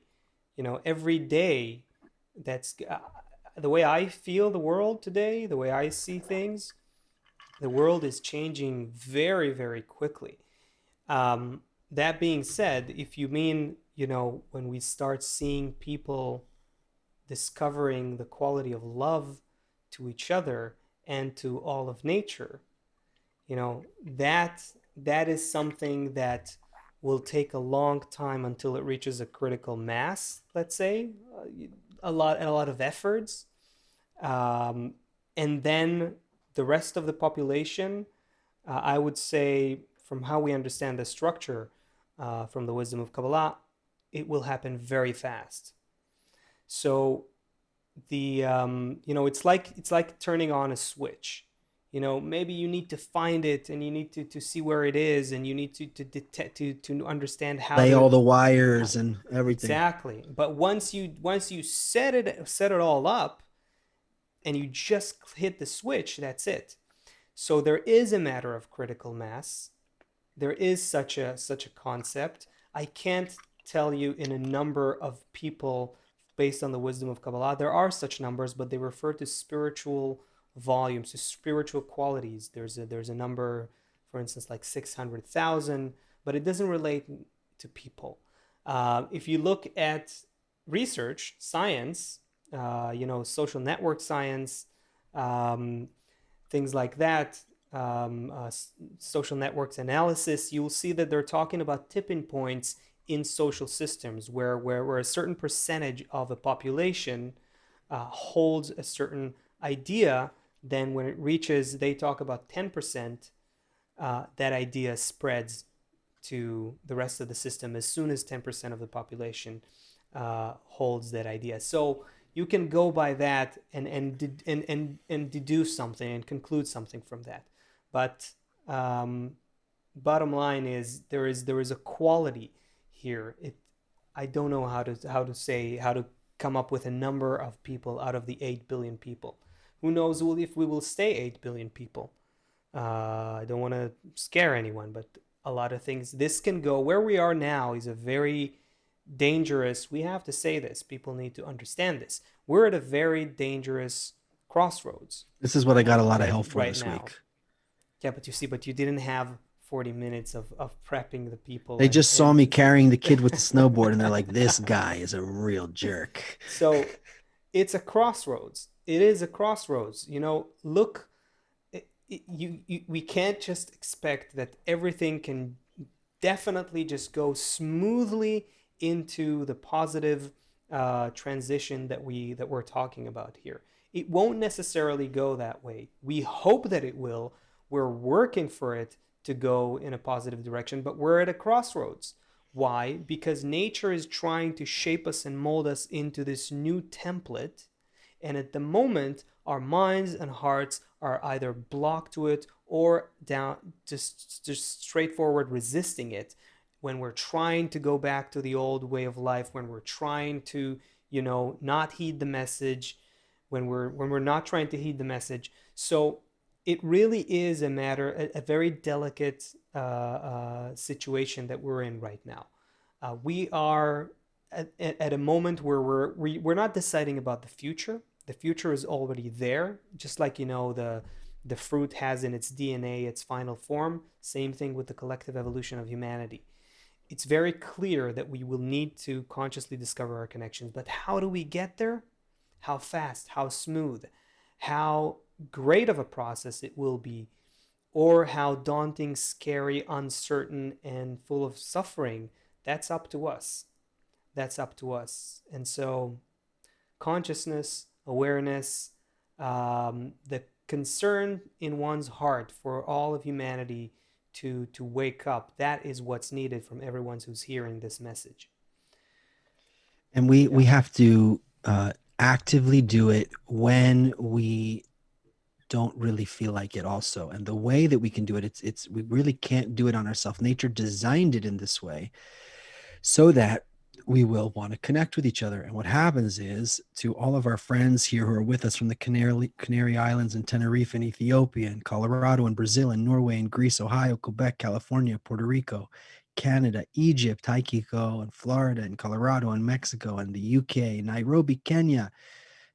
[SPEAKER 1] Every day, that's the way I feel the world today, the way I see things. The world is changing very, very quickly. That being said, if you mean, when we start seeing people discovering the quality of love to each other and to all of nature, that is something that will take a long time until it reaches a critical mass, let's say, a lot of efforts, um, and then the rest of the population, I would say, from how we understand the structure, from the wisdom of Kabbalah, it will happen very fast. So it's like turning on a switch. Maybe you need to find it, and you need to see where it is, and you need to detect to understand how
[SPEAKER 2] Lay
[SPEAKER 1] to.
[SPEAKER 2] all the wires and everything.
[SPEAKER 1] Exactly. But once you set it all up, and you just hit the switch, that's it. So there is a matter of critical mass. There is such a concept. I can't tell you in a number of people based on the wisdom of Kabbalah. There are such numbers, but they refer to spiritual volumes, to spiritual qualities. There's a number, for instance, like 600,000, but it doesn't relate to people. If you look at research, science, social network science, um, things like that, social networks analysis, you'll see that they're talking about tipping points in social systems where a certain percentage of a population holds a certain idea. Then when it reaches, they talk about 10%, that idea spreads to the rest of the system as soon as 10% of the population holds that idea. So you can go by that and deduce something and conclude something from that. But bottom line is there is a quality here. I don't know how to come up with a number of people out of the 8 billion people. Who knows if we will stay 8 billion people? I don't want to scare anyone, but a lot of things. This can go where we are now is a very dangerous. We have to say this. People need to understand this. We're at a very dangerous crossroads
[SPEAKER 2] This is what I got a lot of
[SPEAKER 1] right
[SPEAKER 2] help for
[SPEAKER 1] right
[SPEAKER 2] this
[SPEAKER 1] now.
[SPEAKER 2] week.
[SPEAKER 1] Yeah, but you didn't have 40 minutes of prepping the people
[SPEAKER 2] They
[SPEAKER 1] and
[SPEAKER 2] just saw
[SPEAKER 1] and
[SPEAKER 2] me carrying the kid with the snowboard and they're like, this guy is a real jerk.
[SPEAKER 1] so it's a crossroads. It is a crossroads. Look, we can't just expect that everything can definitely just go smoothly into the positive transition that we're talking about here. It won't necessarily go that way. We hope that it will. We're working for it to go in a positive direction, but we're at a crossroads. Why? Because nature is trying to shape us and mold us into this new template, and at the moment, our minds and hearts are either blocked to it or down, just straightforward resisting it. When we're trying to go back to the old way of life, when we're trying to, not heed the message, when we're not trying to heed the message. So it really is a matter, a very delicate situation that we're in right now. We are at a moment where we're not deciding about the future. The future is already there, just like the fruit has in its DNA its final form. Same thing with the collective evolution of humanity. It's very clear that we will need to consciously discover our connections, but how do we get there? How fast? How smooth? How great of a process it will be, or how daunting, scary, uncertain, and full of suffering? That's up to us. That's up to us. And so, consciousness, awareness, the concern in one's heart for all of humanity to wake up, that is what's needed from everyone who's hearing this message.
[SPEAKER 2] And we
[SPEAKER 1] Yeah.
[SPEAKER 2] have to actively do it when we don't really feel like it also. And the way that we can do it, it's we really can't do it on ourselves. Nature designed it in this way so that we will want to connect with each other. And what happens is, to all of our friends here who are with us from the Canary Islands and Tenerife and Ethiopia and Colorado and Brazil and Norway and Greece, Ohio, Quebec, California, Puerto Rico, Canada, Egypt, Taikiko, and Florida and Colorado and Mexico and the UK, Nairobi, Kenya,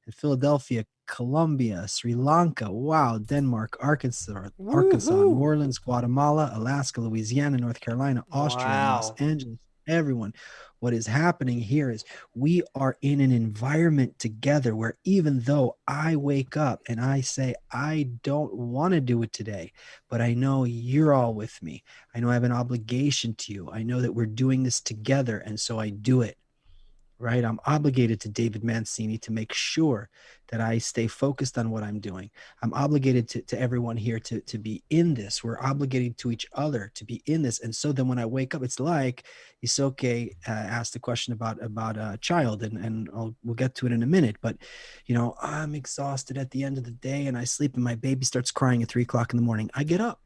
[SPEAKER 2] and Philadelphia, Colombia, Sri Lanka, wow, Denmark, Arkansas, New
[SPEAKER 1] Woohoo!
[SPEAKER 2] Orleans, Guatemala, Alaska, Louisiana, North Carolina, Austria, and Los
[SPEAKER 1] Wow.
[SPEAKER 2] Angeles. Everyone, what is happening here is we are in an environment together where, even though I wake up and I say, I don't want to do it today, but I know you're all with me. I know I have an obligation to you. I know that we're doing this together. And so I do it, right? I'm obligated to David Mancini to make sure that I stay focused on what I'm doing. I'm obligated to everyone here to be in this. We're obligated to each other to be in this. And so then when I wake up, it's like Isoke asked a question about a child, and we'll get to it in a minute. But, I'm exhausted at the end of the day and I sleep and my baby starts crying at 3 o'clock in the morning. I get up.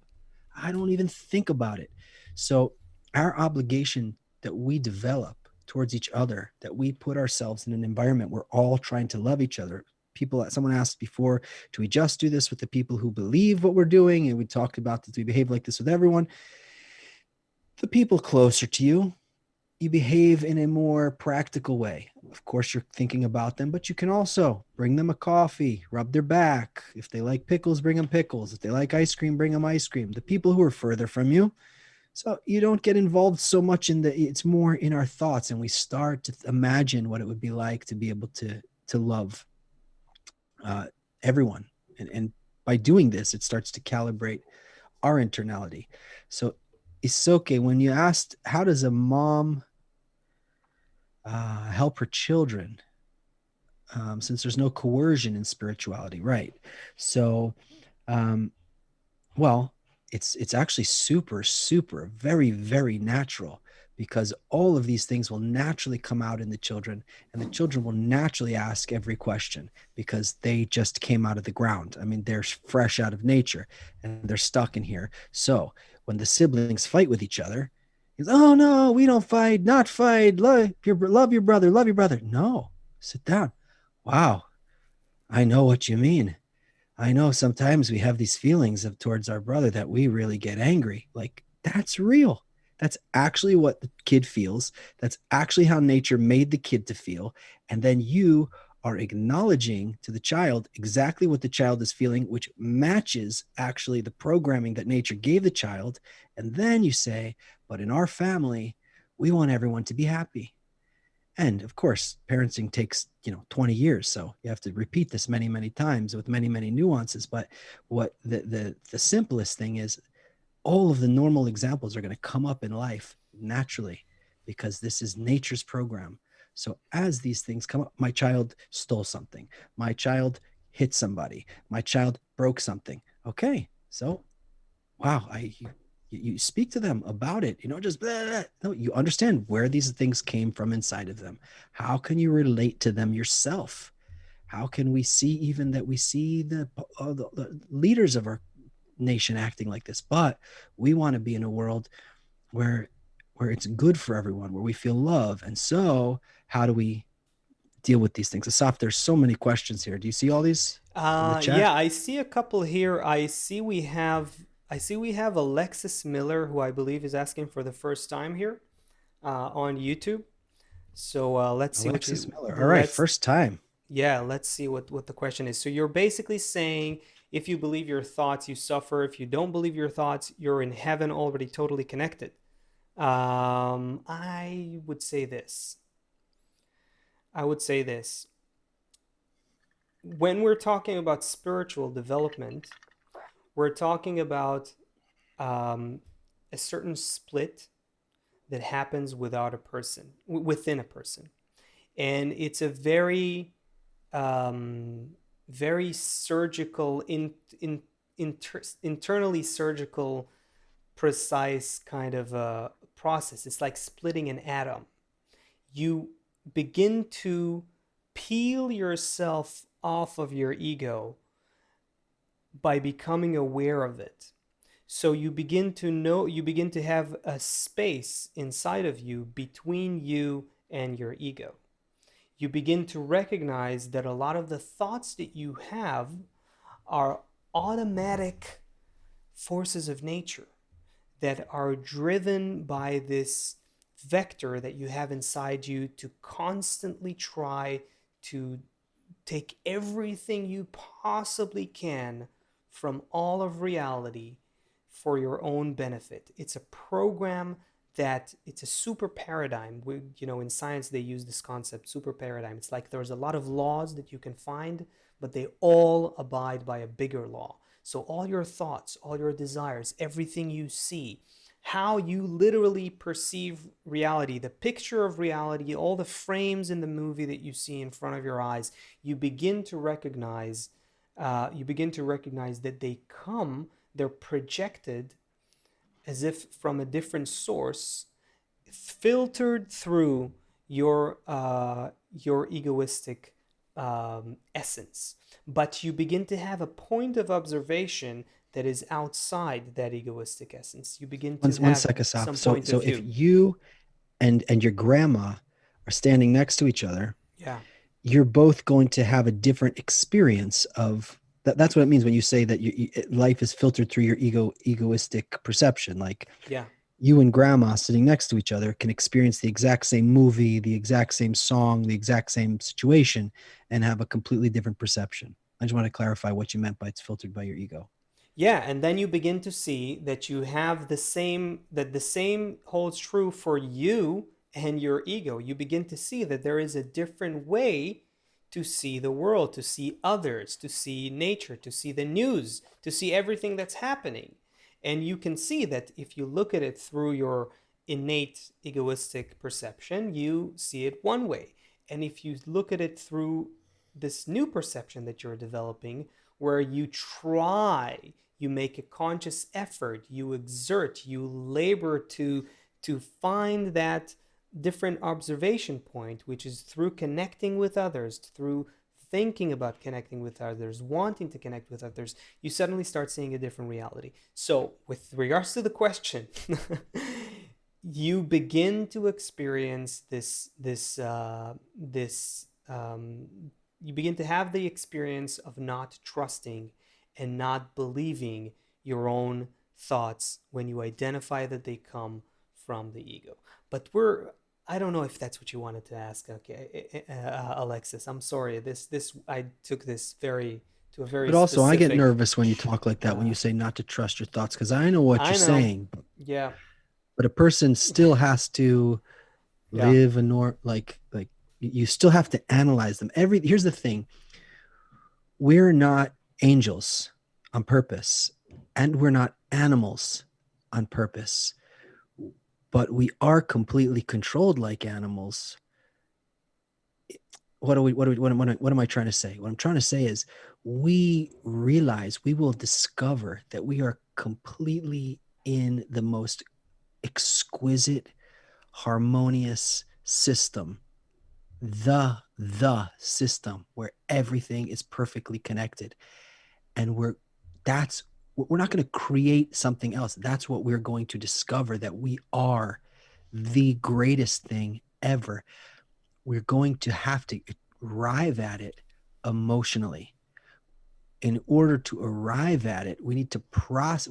[SPEAKER 2] I don't even think about it. So our obligation that we develop towards each other, that we put ourselves in an environment we're all trying to love each other. People, someone asked before, do we just do this with the people who believe what we're doing? And we talked about, do we behave like this with everyone? The people closer to you, you behave in a more practical way. Of course, you're thinking about them, but you can also bring them a coffee, rub their back. If they like pickles, bring them pickles. If they like ice cream, bring them ice cream. The people who are further from you, so you don't get involved so much it's more in our thoughts, and we start to imagine what it would be like to be able to love uh, everyone. And by doing this, it starts to calibrate our internality. So Isoke, when you asked, how does a mom help her children? Since there's no coercion in spirituality, right? So, um, well, it's actually super very very natural, because all of these things will naturally come out in the children, and the children will naturally ask every question because they just came out of the ground. I mean, they're fresh out of nature and they're stuck in here. So when the siblings fight with each other, he's, oh no, we don't fight, not fight, love your brother, love your brother. No, sit down. Wow, I know what you mean. I know sometimes we have these feelings of towards our brother that we really get angry. Like, that's real. That's actually what the kid feels. That's actually how nature made the kid to feel. And then you are acknowledging to the child exactly what the child is feeling, which matches actually the programming that nature gave the child. And then you say, but in our family, we want everyone to be happy. And of course, parenting takes 20 years, so you have to repeat this many times with many nuances. But what the simplest thing is, all of the normal examples are going to come up in life naturally, because this is nature's program. So as these things come up, my child stole something, my child hit somebody, my child broke something. Okay, so wow, you speak to them about it. Just blah, blah. No, you understand where these things came from inside of them. How can you relate to them yourself? How can we see even that we see the leaders of our nation acting like this? But we want to be in a world where it's good for everyone, where we feel love. And so, how do we deal with these things? Asaf, there's so many questions here. Do you see all these in the chat?
[SPEAKER 1] Yeah, I see a couple here. I see we have Alexis Miller, who I believe is asking for the first time here on YouTube. So let's see what
[SPEAKER 2] Alexis
[SPEAKER 1] you
[SPEAKER 2] Miller. All right,
[SPEAKER 1] let's
[SPEAKER 2] first time.
[SPEAKER 1] yeah, let's see what the question is. So you're basically saying if you believe your thoughts, you suffer. If you don't believe your thoughts, you're in heaven already totally connected. I would say this. I would say this. When we're talking about spiritual development, we're talking about um, a certain split that happens without a person, within a person, and it's a very, um, very surgical, internally surgical, precise kind of a process. It's like splitting an atom. You begin to peel yourself off of your ego by becoming aware of it. So you begin to know, you begin to have a space inside of you between you and your ego. You begin to recognize that a lot of the thoughts that you have are automatic forces of nature that are driven by this vector that you have inside you to constantly try to take everything you possibly can from all of reality for your own benefit. It's a program that it's a super paradigm. In science they use this concept super paradigm. It's like there's a lot of laws that you can find, but they all abide by a bigger law. So all your thoughts, all your desires, everything you see, how you literally perceive reality, the picture of reality, all the frames in the movie that you see in front of your eyes, you begin to recognize, that they're projected as if from a different source, filtered through your egoistic essence. But you begin to have a point of observation that is outside that egoistic essence. You begin to
[SPEAKER 2] One
[SPEAKER 1] have
[SPEAKER 2] sec, Asaf.
[SPEAKER 1] some
[SPEAKER 2] So
[SPEAKER 1] point of
[SPEAKER 2] if
[SPEAKER 1] view.
[SPEAKER 2] you and your grandma are standing next to each other,
[SPEAKER 1] Yeah,
[SPEAKER 2] you're both going to have a different experience of that. That's what it means when you say that life is filtered through your egoistic perception. Like
[SPEAKER 1] yeah.
[SPEAKER 2] you and grandma sitting next to each other can experience the exact same movie, the exact same song, the exact same situation, and have a completely different perception. I just want to clarify what you meant by it's filtered by your ego.
[SPEAKER 1] Yeah, and then you begin to see that you have the same holds true for you and your ego. You begin to see that there is a different way to see the world, to see others, to see nature, to see the news, to see everything that's happening. And you can see that if you look at it through your innate egoistic perception, you see it one way. And if you look at it through this new perception that you're developing, where you make a conscious effort, you exert, you labor to find that different observation point, which is through connecting with others, through thinking about connecting with others, wanting to connect with others, you suddenly start seeing a different reality. So, with regards to the question, you begin to experience you begin to have the experience of not trusting and not believing your own thoughts when you identify that they come from the ego. But I don't know if that's what you wanted to ask. Okay, Alexis, I'm sorry. This I took this very to a very
[SPEAKER 2] But also, I get
[SPEAKER 1] specific.
[SPEAKER 2] nervous when you talk like that, when
[SPEAKER 1] Uh,
[SPEAKER 2] you say not to trust your thoughts, because I know what you're
[SPEAKER 1] I know.
[SPEAKER 2] saying,
[SPEAKER 1] Yeah,
[SPEAKER 2] but a person still has to
[SPEAKER 1] yeah,
[SPEAKER 2] live a like you still have to analyze them. Here's the thing: we're not angels on purpose, and we're not animals on purpose, but we are completely controlled like animals. What am I trying to say? What I'm trying to say is we realize, we will discover that we are completely in the most exquisite, harmonious system, the system where everything is perfectly connected. And we're not going to create something else. That's what we're going to discover, that we are the greatest thing ever. We're going to have to arrive at it emotionally. in order to arrive at it, we need to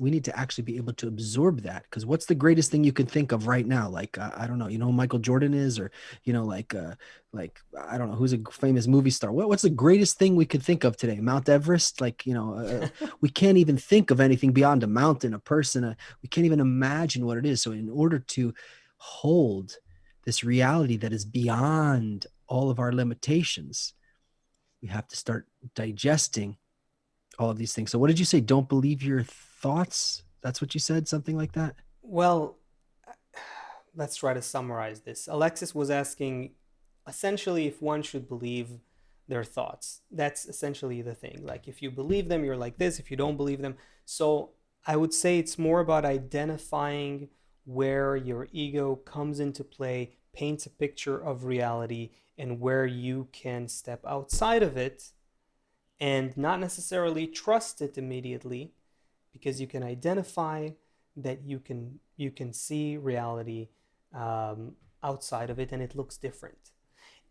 [SPEAKER 2] we need to actually be able to absorb that. Because what's the greatest thing you can think of right now? Like, I don't know, you know who Michael Jordan is, or, you know, like, I don't know, who's a famous movie star. What's the greatest thing we could think of today? Mount Everest? Like, you know, we can't even think of anything beyond a mountain, a person. We can't even imagine what it is. So in order to hold this reality that is beyond all of our limitations, we have to start digesting all of these things. So what did you say? Don't believe your thoughts? That's what you said? Something like that?
[SPEAKER 1] Well, let's try to summarize this. Alexis was asking essentially if one should believe their thoughts. That's essentially the thing. Like, if you believe them, you're like this. If you don't believe them. So I would say it's more about identifying where your ego comes into play, paints a picture of reality, and where you can step outside of it and not necessarily trust it immediately, because you can identify that you can see reality outside of it, and it looks different.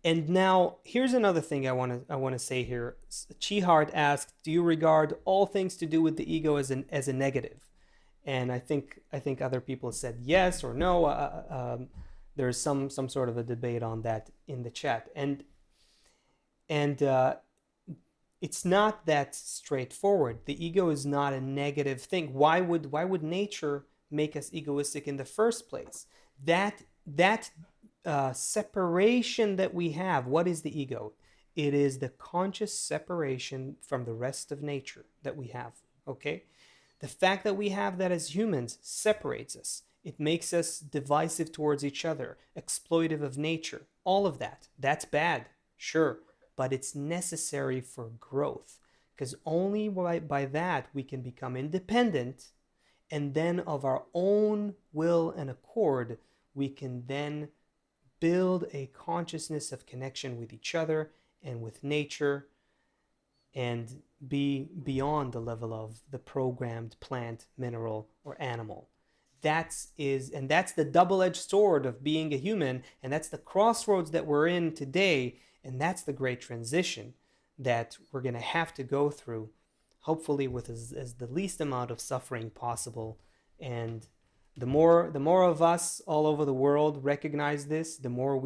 [SPEAKER 1] And now here's another thing I want to say here. Chihart asked, "Do you regard all things to do with the ego as a negative?" And I think other people said yes or no. There's some sort of a debate on that in the chat, and it's not that straightforward. The ego is not a negative thing. Why would nature make us egoistic in the first place? That separation that we have. What is the ego? It is the conscious separation from the rest of nature that we have. Okay, the fact that we have that as humans separates us. It makes us divisive towards each other, exploitive of nature. All of that. That's bad, sure, but it's necessary for growth, because only by that we can become independent, and then of our own will and accord we can then build a consciousness of connection with each other and with nature, and be beyond the level of the programmed plant, mineral, or animal. That's the double-edged sword of being a human, and that's the crossroads that we're in today, and that's the great transition that we're going to have to go through, hopefully with as the least amount of suffering possible. And the more of us all over the world recognize this, the more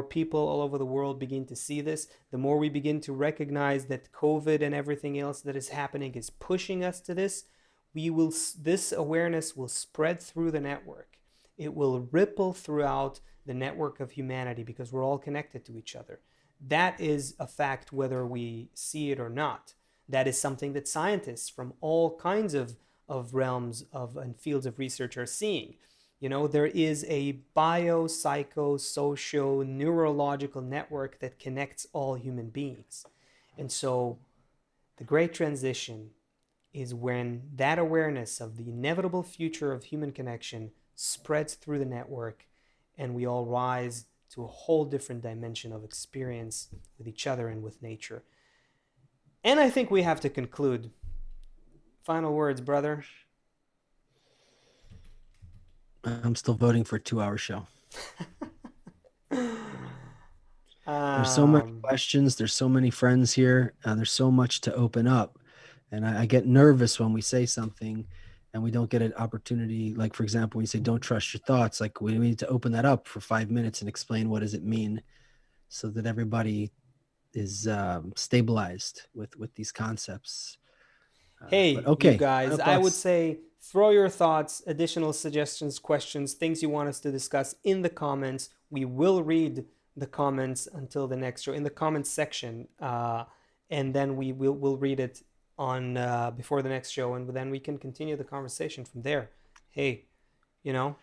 [SPEAKER 1] people all over the world begin to see this, the more we begin to recognize that COVID and everything else that is happening is pushing us to this. This awareness will spread through the network. It will ripple throughout the network of humanity, because we're all connected to each other. That is a fact, whether we see it or not. That is something that scientists from all kinds of realms of and fields of research are seeing. There is a socio neurological network that connects all human beings. And so the great transition is when that awareness of the inevitable future of human connection spreads through the network, and we all rise to a whole different dimension of experience with each other and with nature. And I think we have to conclude. Final words, brother.
[SPEAKER 2] I'm still voting for a 2-hour show. There's so many questions. There's so many friends here. There's so much to open up. And I get nervous when we say something and we don't get an opportunity. Like, for example, when you say, don't trust your thoughts, like we need to open that up for 5 minutes and explain what does it mean, so that everybody is stabilized with these concepts. But
[SPEAKER 1] Hey, you
[SPEAKER 2] okay,
[SPEAKER 1] guys,
[SPEAKER 2] final
[SPEAKER 1] I would
[SPEAKER 2] thoughts.
[SPEAKER 1] say throw your thoughts, additional suggestions, questions, things you want us to discuss in the comments. We will read the comments until the next show in the comments section, and then we'll read it on before the next show, and then we can continue the conversation from there. Hey, you know,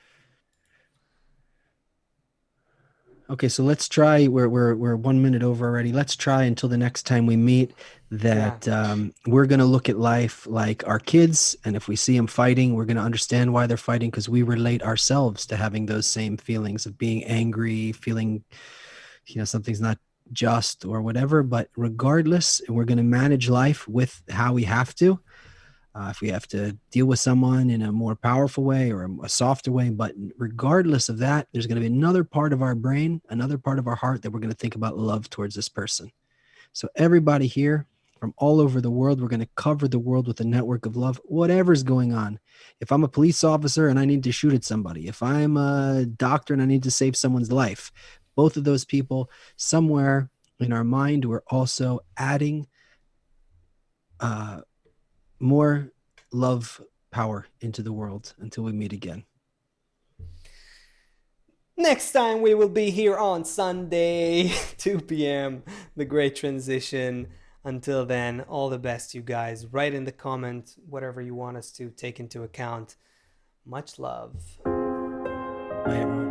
[SPEAKER 2] Okay, so let's try. We're 1 minute over already. Let's try until the next time we meet
[SPEAKER 1] yeah.
[SPEAKER 2] that we're going to look at life like our kids, and if we see them fighting, we're going to understand why they're fighting, because we relate ourselves to having those same feelings of being angry, feeling something's not just or whatever. But regardless, we're going to manage life with how we have to. If we have to deal with someone in a more powerful way or a softer way. But regardless of that, there's going to be another part of our brain, another part of our heart that we're going to think about love towards this person. So everybody here, from all over the world. We're going to cover the world with a network of love, whatever's going on. If I'm a police officer and I need to shoot at somebody, if I'm a doctor and I need to save someone's life, both of those people, somewhere in our mind, we're also adding more love power into the world until we meet again.
[SPEAKER 1] Next time we will be here on Sunday, 2 p.m., The Great Transition. Until then, all the best, you guys. Write in the comment whatever you want us to take into account. Much love.
[SPEAKER 2] Bye, everyone.